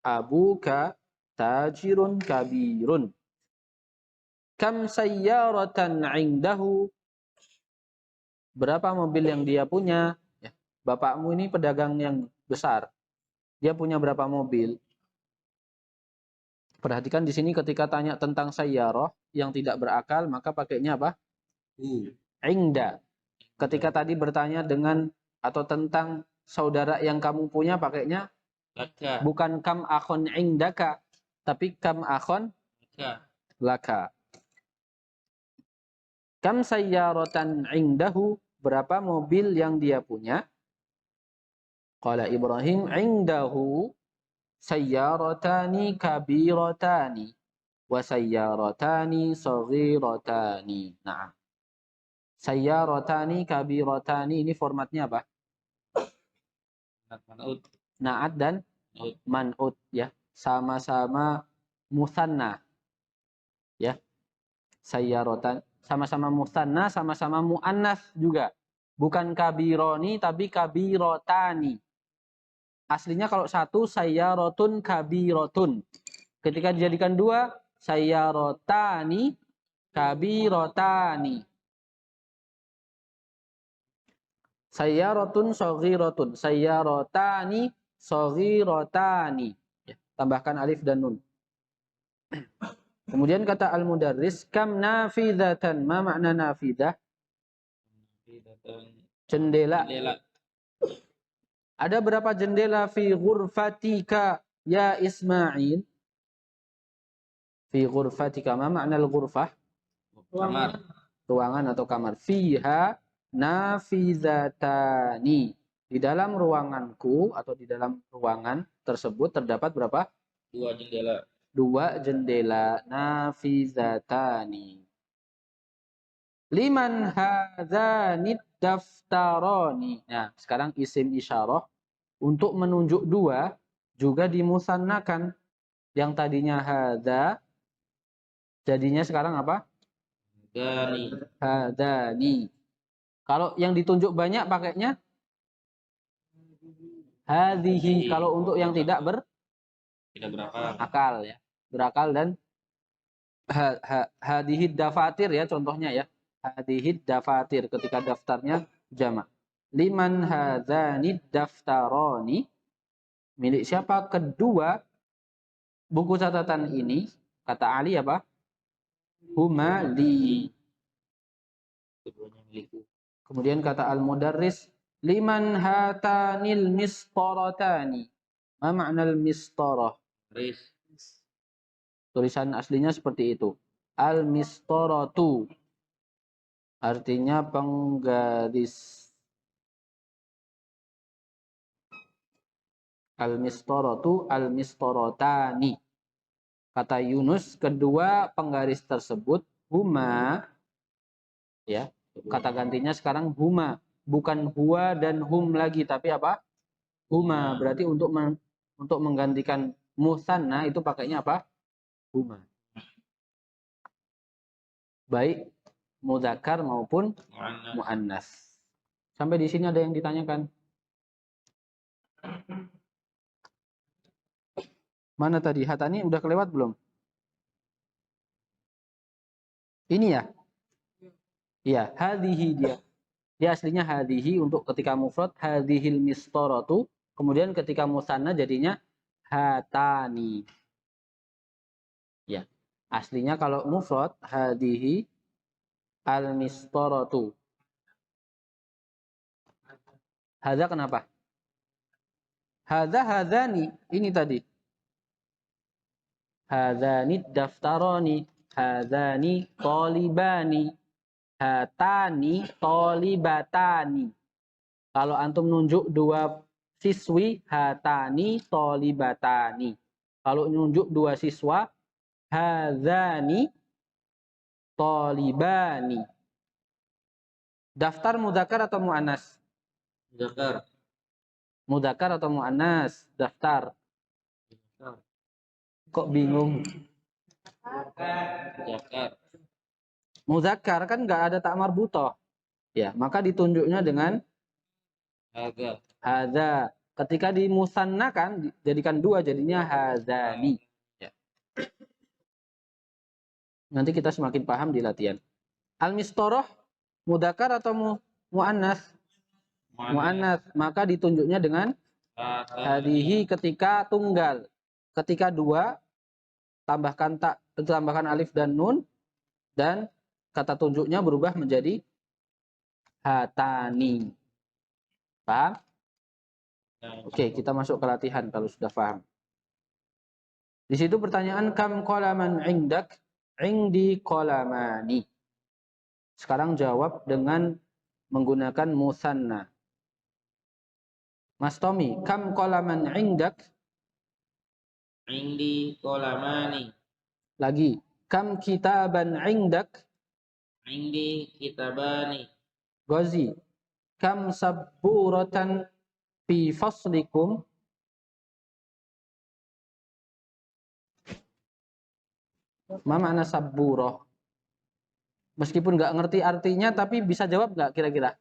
Abuka tajirun kabirun. Kam sayyaratan 'indahu? Berapa mobil yang dia punya? Ya, bapakmu ini pedagang yang besar. Dia punya berapa mobil? Perhatikan di sini ketika tanya tentang sayyarah yang tidak berakal, maka pakainya apa? Ingda. Ketika tadi bertanya dengan atau tentang saudara yang kamu punya, pakainya Laka. bukan kam akhon indaka, tapi kam akhon laka. Kam sayyaratan indahu? Berapa mobil yang dia punya? Qala Ibrahim, indahu sayyaratani kabiratani wa sayyaratani saghiratani. Nah, sayyaratani kabiratani ini formatnya apa? Na'at dan man'ut, ya. Sama-sama musanna. Ya. Sayyaratan sama-sama musanna, sama-sama muannas juga. Bukan kabironi tapi kabirotani. Aslinya kalau 1 sayyarotun kabirotun. Ketika dijadikan 2 sayyarotani kabirotani. Sayyarotun saghirotun, sayyarotani saghirotani. Ya, tambahkan alif dan nun. Kemudian kata al-mudarris, kam nafidatan, ma makna nafidah? Jendela. Ada berapa jendela fi ghurfatika ya Ismail fi ghurfatika. Ma makna al-ghurfah? Kamar. Ruangan atau kamar. Fiha nafizatani. Di dalam ruanganku atau di dalam ruangan tersebut terdapat berapa? 2 jendela. 2 jendela. Nafizatani. Liman hadzanid daftaroni. Nah, sekarang isim isyarah untuk menunjuk 2 juga dimusannakan. Yang tadinya hadza jadinya sekarang apa? Dani. Hadani. Kalau yang ditunjuk banyak pakainya hadhihi. Kalau untuk yang tidak Tidak berakal. berakal ya. Berakal dan hadhihi dafatir ya contohnya ya. Hadhihi dafatir ketika daftarnya jamak. Liman hadzani daftaroni. Milik siapa kedua buku catatan ini? Kata Ali apa? Huma li. Keduanya milikku. Kemudian kata al-mudarris, liman hatanil mistoratani. Ma makna al-mistorah? Garis. Tulisan aslinya seperti itu. Al-mistoratu. Artinya penggaris. Al-mistoratu, al-mistoratani. Kata Yunus, kedua penggaris tersebut huma, ya, kata gantinya sekarang huma, bukan huwa dan hum lagi, tapi apa? Huma. Berarti untuk menggantikan musanna itu pakainya apa? Huma. Baik mudzakkar maupun muannas. Sampai di sini ada yang ditanyakan? Mana tadi? Hatani udah kelewat belum? Ini ya? Iya, hadhihi dia. Dia aslinya hadhihi untuk ketika mufrad, hadhil mistoratu. Kemudian ketika musanna jadinya hatani. Ya. Aslinya kalau mufrad, hadhihi al-mistoratu. Hadza kenapa? Hadza hadzani. Ini tadi. Hadzani daftaroni, hadzani talibani, hatani talibatani. Kalau antum nunjuk 2 siswi, hatani talibatani. Kalau nunjuk 2 siswa, hadzani talibani. Daftar mudzakkar atau muannas? Mudzakkar. Mudzakkar atau muannas? Daftar. Kok bingung? Mudzakkar. Muzakkar kan nggak ada tak marbutoh. Ya, maka ditunjuknya dengan Hadza. hadza. Ketika dimusannakan jadikan 2 jadinya hadzani. Ya. Nanti kita semakin paham di latihan. Al-mistorah mudzakkar atau muannas? Muannas. Maka ditunjuknya dengan hadhihi ketika tunggal. Ketika 2 tambahkan alif dan nun dan kata tunjuknya berubah menjadi hatani. Paham? Oke, kita masuk ke latihan kalau sudah paham. Di situ pertanyaan kam qalaman indak? Indi qalamani. Sekarang jawab dengan menggunakan musanna. Mas Tommy, kam qalaman indak? Indi qalamani. Lagi, kam kitaban indak? Indi kitabani. Gozi, kam sabburatan fi faslikum? Ma makna sabburah? Meskipun nggak ngerti artinya, tapi bisa jawab nggak kira-kira?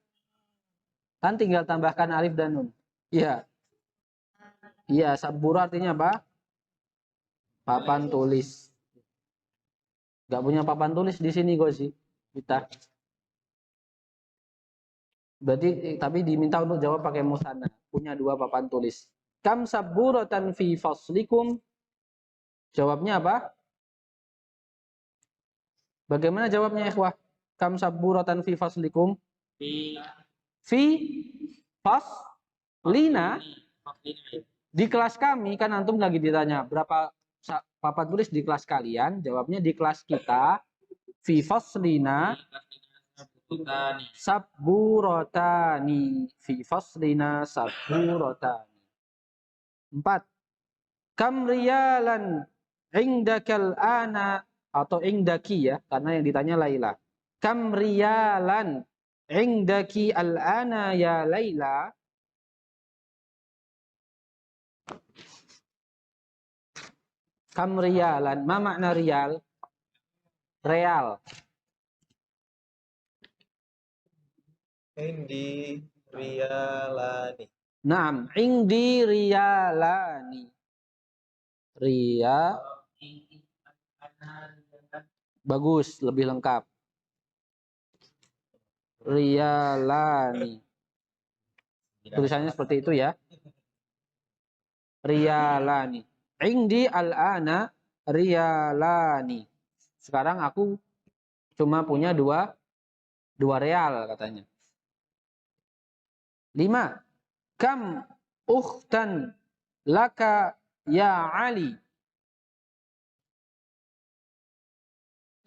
Kan tinggal tambahkan alif dan nun. Iya. Iya, sabburah artinya apa? Papan tulis. Nggak punya papan tulis di sini, Gozi. Kita. Berarti tapi diminta untuk jawab pakai musanna. Punya 2 papan tulis. Kam sabburatan fi faslikum? Jawabnya apa? Bagaimana jawabnya, ikhwah? Kam sabburatan fi faslikum? Fi Fi faslina. faslina. Di kelas kami kan antum lagi ditanya berapa papan tulis di kelas kalian, jawabnya di kelas kita fi faslina sabburotani fi faslina sabburotani. 4. Kam riyalan indakal ana atau indaki ya, karena yang ditanya Laila. Kam riyalan indaki al-ana ya Laila. Kam riyalan, ma makna riyal? Real. Indi riyalani. Naam, indi riyalani. Ria bagus, lebih lengkap. Riyalani. Tulisannya seperti itu ya. Riyalani. Indi al-ana riyalani. Sekarang aku cuma punya dua real katanya. 5. Kam ukhtan laka ya Ali.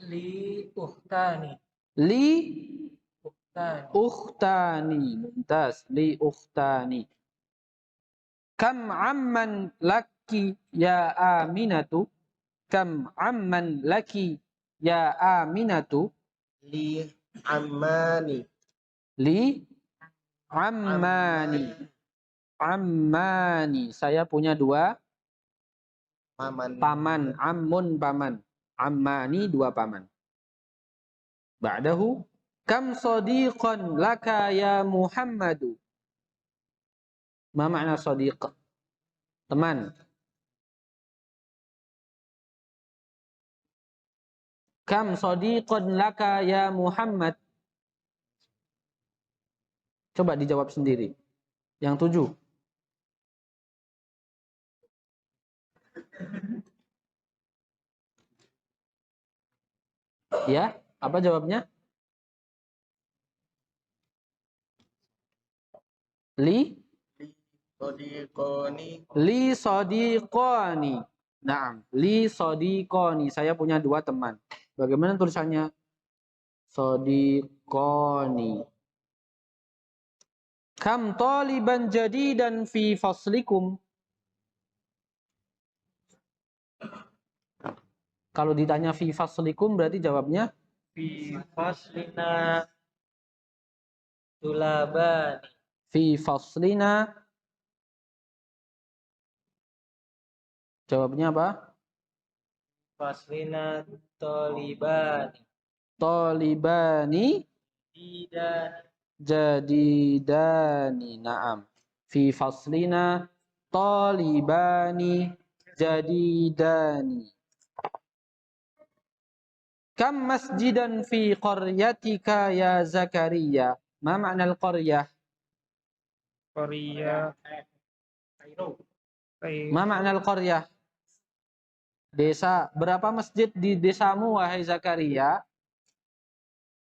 Li uhtani. Li Uhtani. ukhtani. Mumtaz. Li ukhtani. Kam amman laki ya Aminatu. Kam amman laki ya Aminatu. Li ammani. Li ammani. Ammani. Saya punya dua Paman. paman. Ammun paman. Ammani dua paman. Ba'dahu. Kam sadiqan laka ya Muhammadu. Ma makna sadiq? Teman. Kam sadiqan laka ya Muhammad. Coba dijawab sendiri. Yang 7. Ya, apa jawabnya? Li Sodiqoni. Li sodiqoni. Naam, li sodiqoni. Saya punya dua teman. Bagaimana tulisannya? Sodiqoni. Kam taliban jadidan fi faslikum. Kalau ditanya fi faslikum berarti jawabnya Fi faslina tulaban. fi faslina. Jawabnya apa? Faslina toliban. Talibani Tidak. jadidani. Naam. Fi faslina talibani jadidani. Kam masjidan fi qaryatika ya Zakaria. Ma makna al-qaryah? Korea. Ma makna al-qaryah? Desa. Berapa masjid di desamu wahai Zakaria?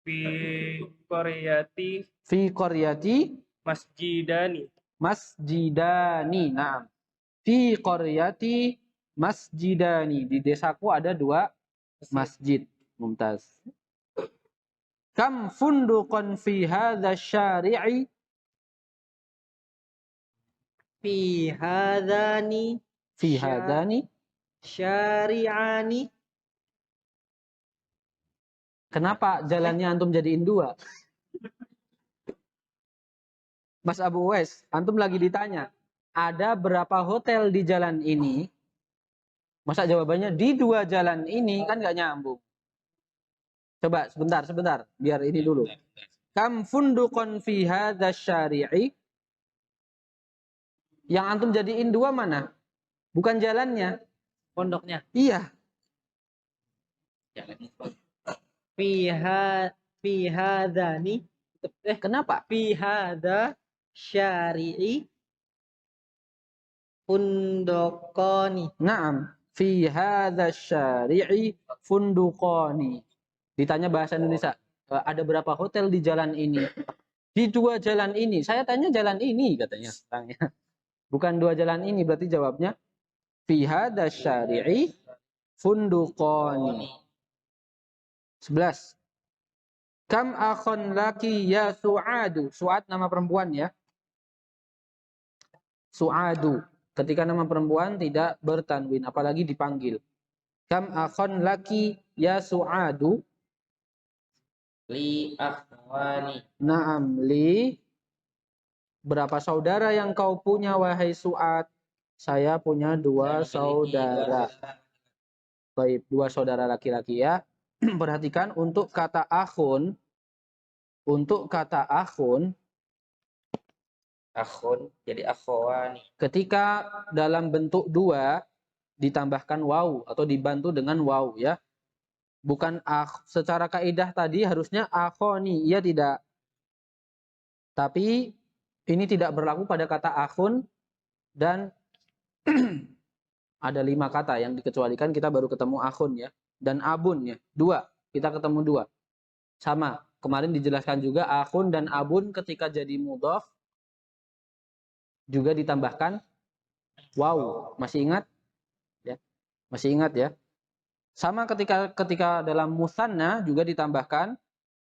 Fi Koreati Fi qaryati masjidani. masjidani. Naam. Fi qaryati masjidani. Di desaku ada dua masjid. Mumtaz. Kam funduqan fi hadha syari'i. Fi hadani Fi hadani. syari'ani. Kenapa jalannya antum jadiin dua? Mas Abu Uwais, antum lagi ditanya, ada berapa hotel di jalan ini? Masa jawabannya di dua jalan ini, kan nggak nyambung. Coba sebentar, biar ini dulu. Kam funduqan fi hadha syari'i. Yang antum jadiin dua mana? Bukan jalannya. Pondoknya. Iya. Fi hadani. Kenapa? Fi hada syari'i pundokoni. Naam. Fi hadha syari'i funduqani. Ditanya bahasa Indonesia, ada berapa hotel di jalan ini? Di dua jalan ini. Saya tanya jalan ini katanya. Bukan dua jalan ini, berarti jawabnya fi hadza syari'i funduqani. 11. Kam akhon laki ya Su'adu. Su'ad nama perempuan ya. Su'adu. Ketika nama perempuan tidak bertanwin, apalagi dipanggil. Kam akhon laki ya Su'adu. Li akhwani. Naam li. Berapa saudara yang kau punya wahai Su'ad? Saya punya dua saudara. Baik, dua saudara laki-laki ya. Perhatikan untuk kata akhun. Untuk kata akhun. Akhun jadi akhwani. Ketika dalam bentuk dua ditambahkan waw atau dibantu dengan waw ya. Bukan secara kaidah tadi harusnya akhoni, iya tidak. Tapi ini tidak berlaku pada kata akhun dan ada 5 kata yang dikecualikan, kita baru ketemu akhun ya. Dan abun ya, 2. Kita ketemu 2. Sama, kemarin dijelaskan juga akhun dan abun ketika jadi mudhaf juga ditambahkan waw. Masih ingat? Ya. Masih ingat ya? Sama ketika dalam musanna juga ditambahkan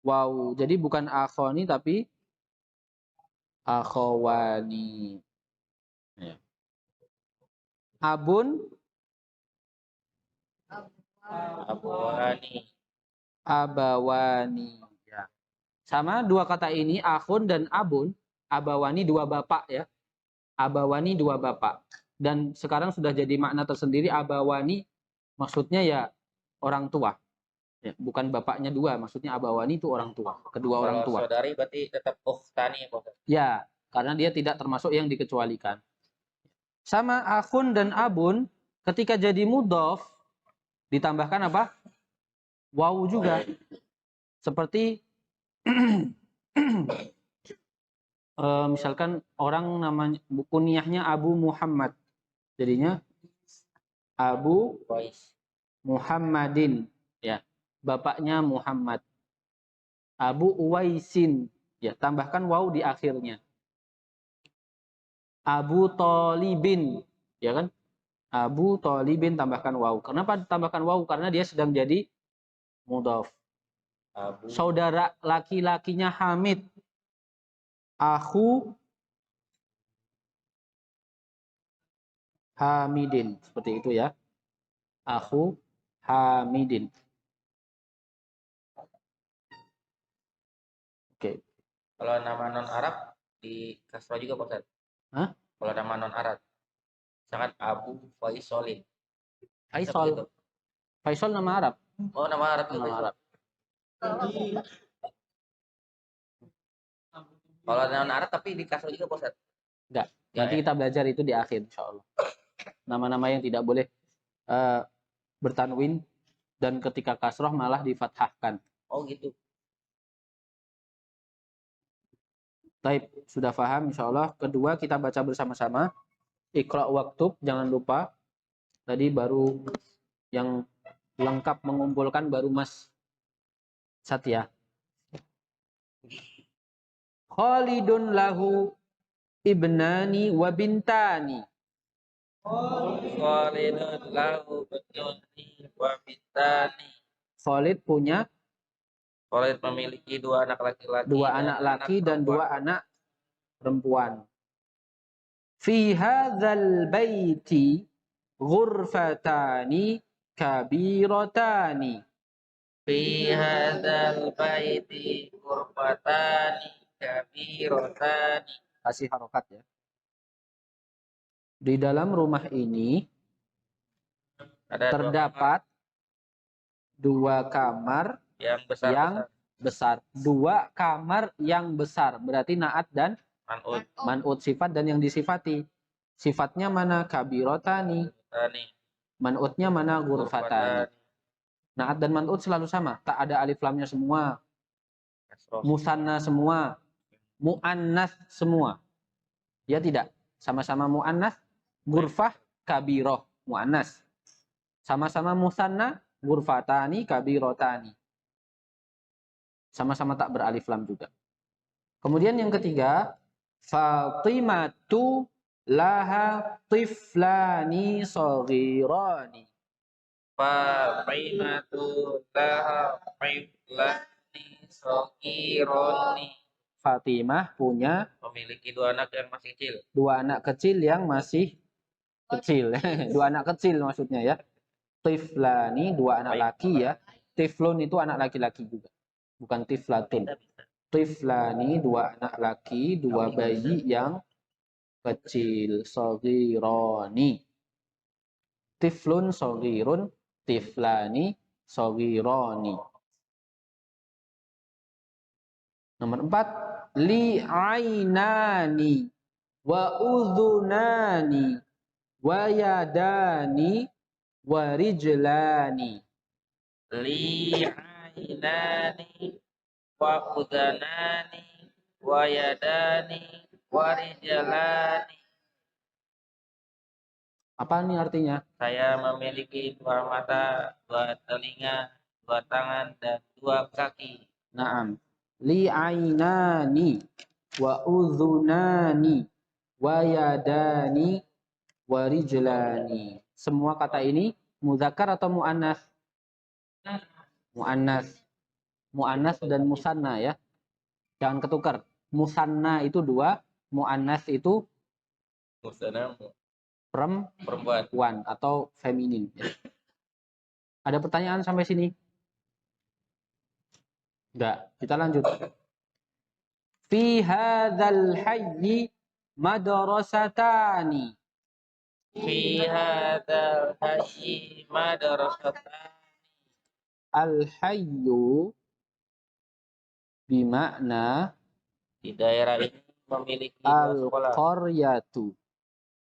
waw. Jadi bukan akhoni tapi akhwani. Ya. Abun, Abwani. abawani. Ya. Sama dua kata ini, akhun dan abun. Abawani 2 bapak ya. Abawani 2 bapak. Dan sekarang sudah jadi makna tersendiri. Abawani maksudnya ya orang tua. Ya, bukan bapaknya 2, maksudnya abawani itu orang tua. Kedua orang tua. Kalau saudari berarti tetap ukhtani ya. Ya, karena dia tidak termasuk yang dikecualikan. Sama akhun dan abun ketika jadi mudhaf ditambahkan apa? Waw juga. Seperti misalkan orang namanya kunyahnya Abu Muhammad. Jadinya Abu Qais. Muhammadin ya. Bapaknya Muhammad. Abu Uwaisin ya, tambahkan waw di akhirnya. Abu Thalibin, ya kan? Abu Thalibin tambahkan waw. Kenapa tambahkan waw? Karena dia sedang jadi mudhaf. Abu. Saudara laki-lakinya Hamid. Akhu Hamidin. Seperti itu ya. Akhu Hamidin. Oke. Kalau nama non Arab di kasrah juga Pak Ustaz. Hah? Kalau nama non Arab, sangat Abu Faisolin. Faisal. Faisal nama Arab. Oh, nama Arab juga. Nama Arab. Kalau non Arab tapi di kasrah juga Pak Ustaz. Enggak. Nanti kita belajar itu di akhir insya Allah. Nama-nama yang tidak boleh bertanwin dan ketika kasroh malah difathahkan. Oh gitu. Taib, sudah paham insya Allah. Kedua kita baca bersama-sama. Iqra waktub, jangan lupa. Tadi baru yang lengkap mengumpulkan baru Mas Satya. Khalidun lahu ibnani wa bintani. Khalidun lahu ibnani wa bintani. Khalid punya Khalid memiliki 2 anak laki-laki. 2 anak laki dan 2 anak perempuan. Fi hadzal baiti ghurfatani kabiratani. Fi hadzal baiti ghurfatani kabiratani. Kasih harokat ya. Di dalam rumah ini ada terdapat 2 kamar yang besar, yang besar. 2 kamar yang besar. Berarti naat dan man'ut. man'ut sifat dan yang disifati. Sifatnya mana? Kabirotani. Tani. Man'utnya mana? Ghurfatani. Naat dan man'ut selalu sama. Tak ada alif lamnya semua. Musanna semua. Mu'annas semua. Ya tidak. Sama-sama mu'annas. Ghurfah kabiroh. Mu'annas. Sama-sama musanna. Ghurfatani kabirotani. Sama-sama tak beralif lam juga. Kemudian yang ketiga, Fatimatu laha tiflani saghirani. Fatimatu laha tiflani saghirani. Fatimah punya Memiliki dua anak yang masih kecil. dua anak kecil yang masih kecil. Dua anak kecil maksudnya ya. Tiflani dua anak laki ya. Tiflun itu anak laki-laki juga. Bukan tiflatun. Tiflani dua anak laki, dua bayi yang kecil. Saghirani. Tiflun saghirun, tiflani saghirani. Nomor 4, li'ainani wa udhunani wa yadani wa rijlani. Li'ainani wa udhanani wa yadani wa rijlani. Apa nih artinya? Saya memiliki dua mata, dua telinga, dua tangan, dan dua kaki. Naam. Li'ainani wa udhunani wa yadani wa rijlani. Semua kata ini muzakkar atau muannas? Muannas. Muannas dan musanna ya. Jangan ketukar. Musanna itu dua, muannas itu Musana perempuan perempuan. atau feminin. Ya. Ada pertanyaan sampai sini? Enggak, kita lanjut. Fi hadzal hayyi madrasatani. Fi hadzal hayyi madrasatan. Al-hayyu bimakna Di daerah ini memiliki dua sekolah, al-qaryatu.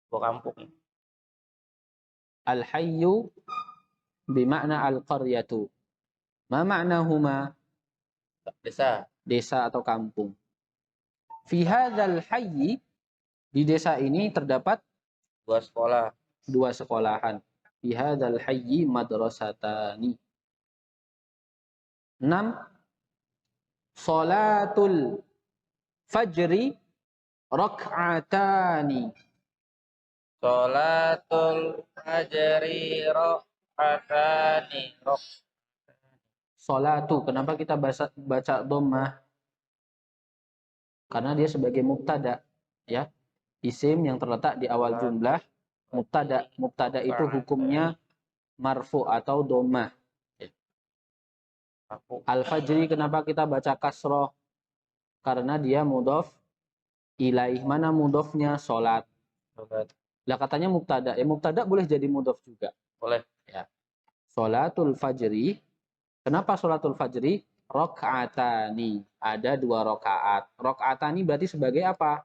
dua kampung. Al-hayyu bimakna al-qaryatu. Ma ma'nahuma? Desa. Desa atau kampung. Fi hadzal hayyi, di desa ini terdapat Dua sekolah. dua sekolahan. Fi hadzal hayyi madrasatani. 6. Salatul fajri rak'atani. Sholatul fajri rakaatani. Salatu, kenapa kita baca dhammah? Karena dia sebagai mubtada, ya. Isim yang terletak di awal jumlah mubtada. Mubtada itu hukumnya marfu atau dhammah. Al-fajri kenapa kita baca kasroh? Karena dia mudhof ilaih. Mana mudhofnya? Salat. Lah katanya mubtada. Ya mubtada boleh jadi mudhof juga. Boleh. Ya. Salatul fajri. Kenapa salatul fajri? Rakaatani. Ada dua rakaat. Rakaatani berarti sebagai apa?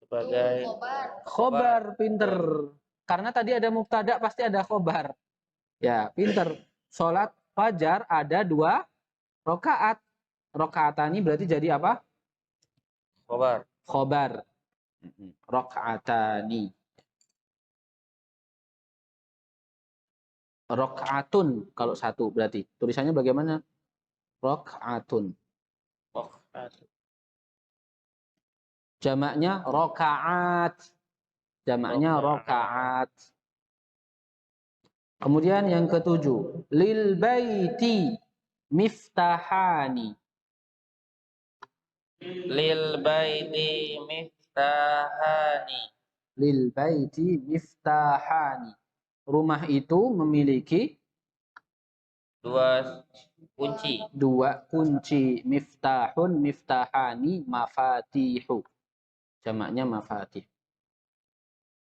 Sebagai Khobar, pinter. Karena tadi ada mubtada pasti ada khobar. Ya, pinter. Salat fajar ada dua rakaat. Rakaatani berarti jadi apa? khobar. Khobar. Rakaatani. Rakaatun kalau satu berarti. Tulisannya bagaimana? Rakaatun. Jamaknya rakaat. Jamaknya rakaat. Kemudian yang ketujuh, lil baiti miftahani. Lil baiti miftahani. Lil baiti miftahani. Rumah itu memiliki Dua kunci. dua kunci. Miftahun, miftahani, mafatihu. Jamaknya mafatih.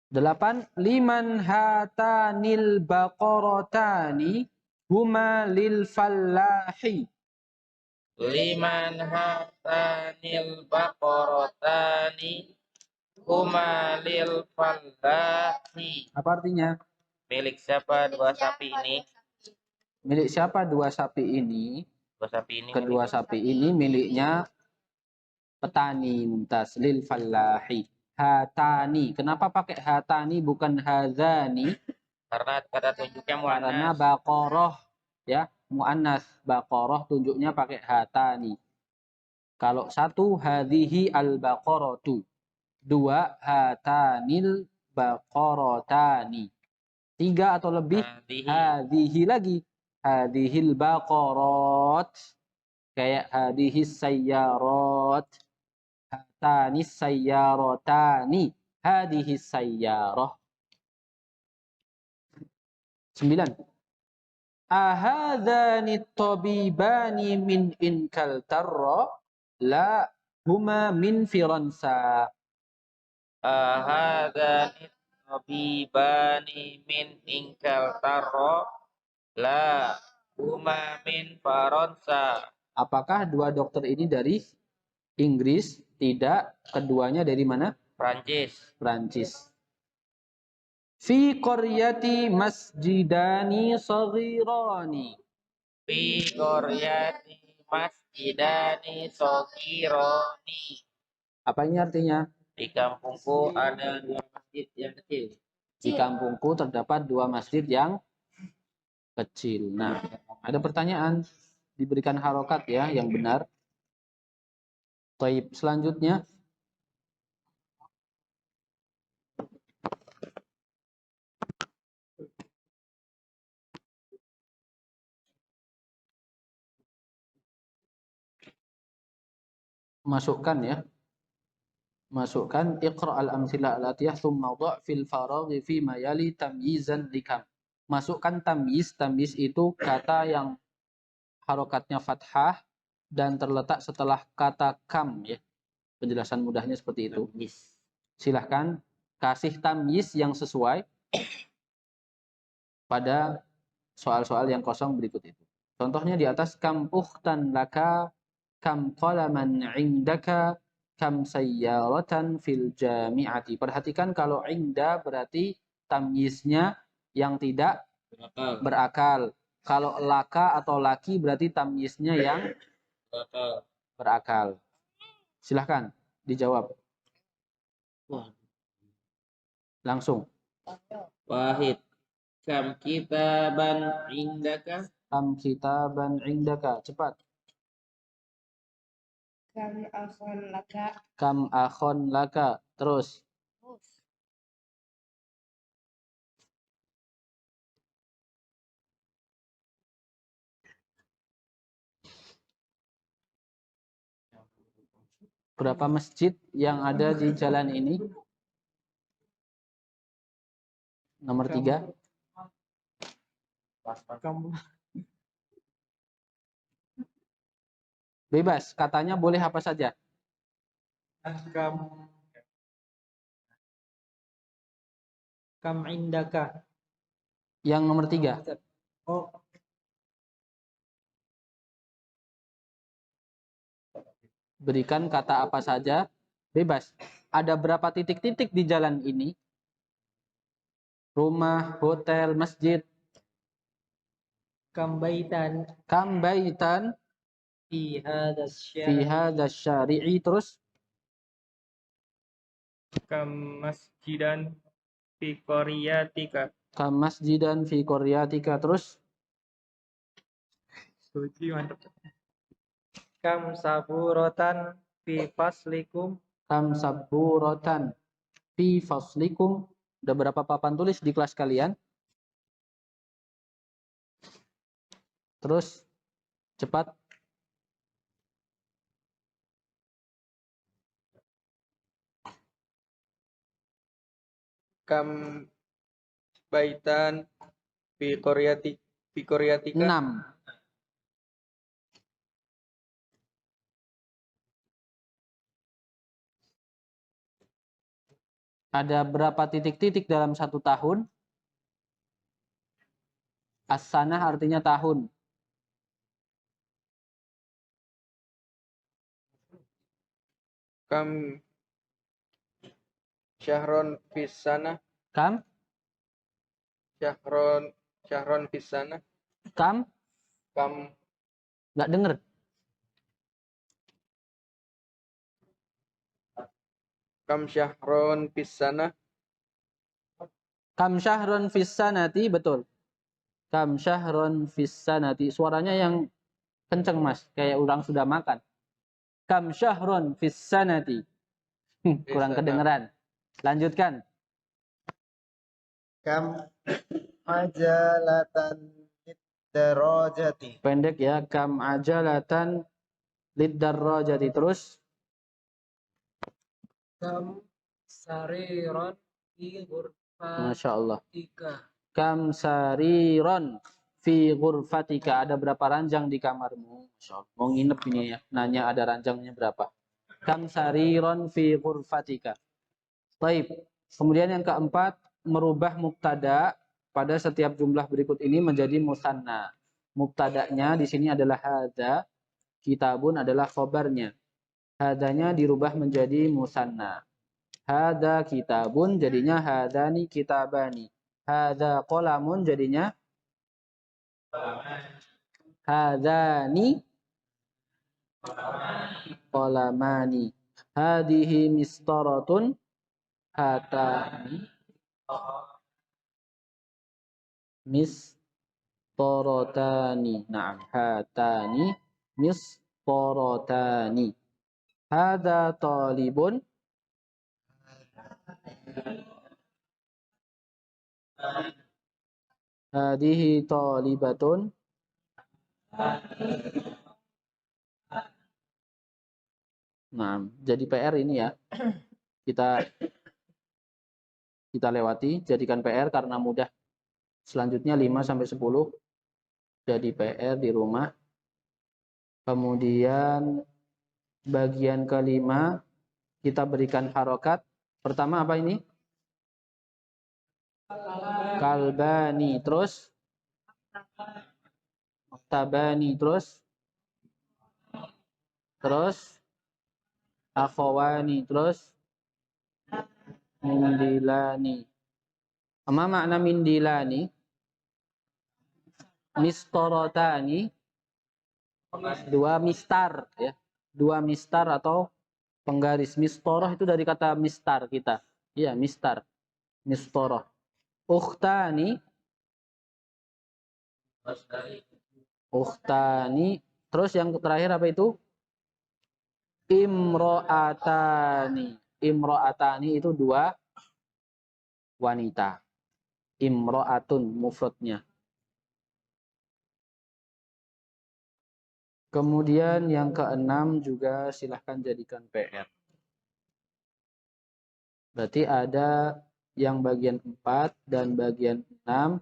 8. Liman hatanil baqaratani huma lil fallahi. Liman hatanil baqaratani huma lil fallahi. Apa artinya? Milik siapa dua sapi ini? Milik siapa dua sapi ini? Dua sapi ini Kedua sapi ini miliknya petani. Mumtaz. Lil fallahi. Hatani. Kenapa pakai hatani bukan hadzani? karena kata tunjuknya Karena muannas. baqarah ya, muannas. Baqarah tunjuknya pakai hatani. Kalau satu hadhihi al baqaratu. 2 hatanil baqaratani. 3 atau lebih Hadhihi. hadhihi lagi. Hadhil baqarat. Kayak hadhis sayyarat. Hatanis sayyaratani. Hadhis sayyarah. 9. Ahadhani tabibani min Inkaltarra la huma min Firansa. Ahadani tabibani min Inkaltarra la huma min Faransa. Apakah 2 dokter ini dari Inggris? Tidak. Keduanya dari mana? Prancis. Prancis. Fi qaryati masjidani saghirani. Fi qaryati masjidani saghirani. Apa ini artinya? Di kampungku ada 2 masjid yang kecil. Di kampungku terdapat 2 masjid yang kecil. Nah, ada pertanyaan. Diberikan harokat ya, yang benar. Taib. Selanjutnya. Masukkan ya. Masukkan iqra al-amthilah al-atiyah thumma dha' fil faraghi fi ma yali tamyizan likam. Masukkan tamyiz. Tamyiz itu kata yang harokatnya fathah dan terletak setelah kata kam ya. Penjelasan mudahnya seperti itu. Silahkan kasih tamyiz yang sesuai pada soal-soal yang kosong berikut itu. Contohnya di atas, kam ukhtan laka, kam qalaman indaka, kam sayyaratan fil jami'ati. Perhatikan kalau inda berarti tamyiznya yang tidak berakal. Kalau laka atau laki berarti tamyiznya yang berakal. Silahkan dijawab. Langsung. Wahid. Kam kitaban indaka. Kam kitaban indaka. Cepat. Kam akhon laka. Kam akhon laka. Terus. Berapa masjid yang ada di jalan ini? Nomor 3. Bebas, katanya boleh apa saja. Kam indaka. Yang nomor 3. Oh, Berikan kata apa saja. Bebas. Ada berapa titik-titik di jalan ini? Rumah, hotel, masjid. kam baitan Kam baitan fi hadas fi syari. hadzal syari'i. Terus. Kam masjidan fi qaryatika. Kam masjidan fi qaryatika. Terus. Suci mantap. Kam saburatan fi faslikum. Kam saburatan fi faslikum. Udah berapa papan tulis di kelas kalian? Terus cepat. Kam baitan fi qaryatika. 6. Ada berapa titik-titik dalam 1 tahun? As-sanah artinya tahun. Kam syahron fis sana. Kam? Syahron fis sana. Kam? Kam Nggak denger. kam syahron fis sana. Kam syahron fis sanati, betul. Kam syahron fis sanati. Suaranya yang kenceng, Mas, kayak orang sudah makan. Kam syahron fis sanati. Kurang Bisa, kedengeran. Lanjutkan. Kam ajalatan darajati. Pendek ya. Kam ajalatan lidarrajati. Terus. Kam sariron fi Masya Allah. ghurfatika. Kam sariron fi ghurfatika. Ada berapa ranjang di kamarmu? Masya Allah. Mau nginep ini ya. Nanya ada ranjangnya berapa. Kam sariron fi ghurfatika. Baik. Kemudian yang keempat, merubah mubtada pada setiap jumlah berikut ini menjadi musanna. Mubtadanya di sini adalah hadza, kitabun adalah khobarnya. Hadanya dirubah menjadi musanna. Hadza kitabun jadinya hadzani kitabani. Hadza qalamun jadinya hadzani qalamani. Hadhihi mistaratun hatani mistarotani. Naam, hatani mistarotani. Hada talibun hadihi talibatun. Naam, jadi PR ini ya. Kita lewati, jadikan PR karena mudah. Selanjutnya 5 sampai 10 jadi PR di rumah. Kemudian bagian kelima kita berikan harokat. Pertama apa ini? Kalbani, terus tabani, terus akhawani, terus mindilani. Apa makna mindilani? Mistorotani, dua mistar ya. Dua mistar atau penggaris. Mistoroh itu dari kata mistar kita. Iya, mistar. Mistoroh. Ukhtani. Ukhtani. Terus yang terakhir apa itu? Imro'atani. Imro'atani itu dua wanita. Imro'atun mufradnya. Kemudian yang keenam juga silahkan jadikan PR. Berarti ada yang bagian 4 dan bagian 6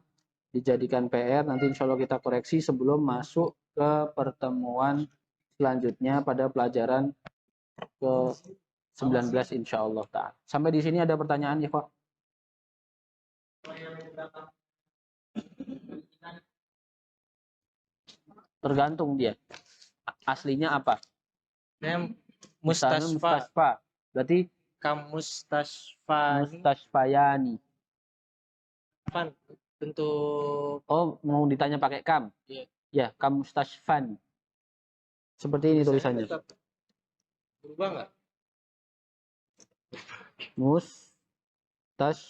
dijadikan PR. Nanti insya Allah kita koreksi sebelum masuk ke pertemuan selanjutnya pada pelajaran ke-19 insya Allah. Sampai di sini ada pertanyaan ya Pak? Tergantung dia. Aslinya apa? Mustasfa. Mustasfa. Berarti Kam mustasfani. mustasfayani. Fan. Bentuk. Oh, mau ditanya pakai kam? Iya. Ya, kam mustasfan. Seperti ini tulisannya. Berubah nggak? Mustasfan.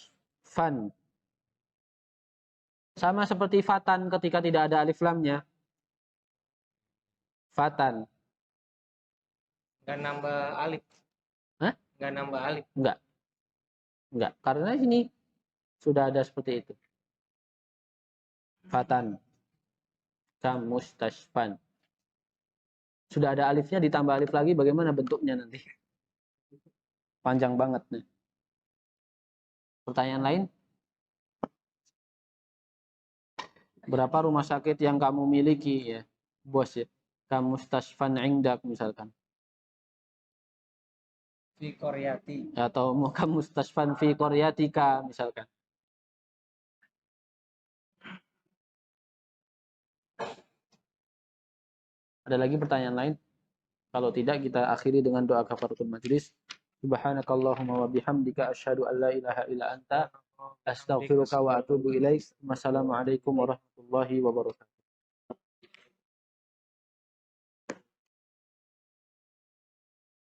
Sama seperti fatan ketika tidak ada alif lamnya. Fatan. Nggak nambah alif. Hah? Nggak nambah alif. Enggak. Enggak. Karena ini sudah ada seperti itu. Fatan. Kam mustasfan. Sudah ada alifnya ditambah alif lagi, bagaimana bentuknya nanti? Panjang banget nih. Pertanyaan lain? Berapa rumah sakit yang kamu miliki ya, bos ya? Kamu mustasfan indak misalkan. Fi Koryati. Atau mau kamu mustasfan fi qaryatika misalkan. Ada lagi pertanyaan lain? Kalau tidak kita akhiri dengan doa kafaratul majlis. Subhanakallahumma wa bihamdika asyhadu an la ilaha illa anta astaghfiruka wa atubu ilaik. Wassalamualaikum warahmatullahi wabarakatuh.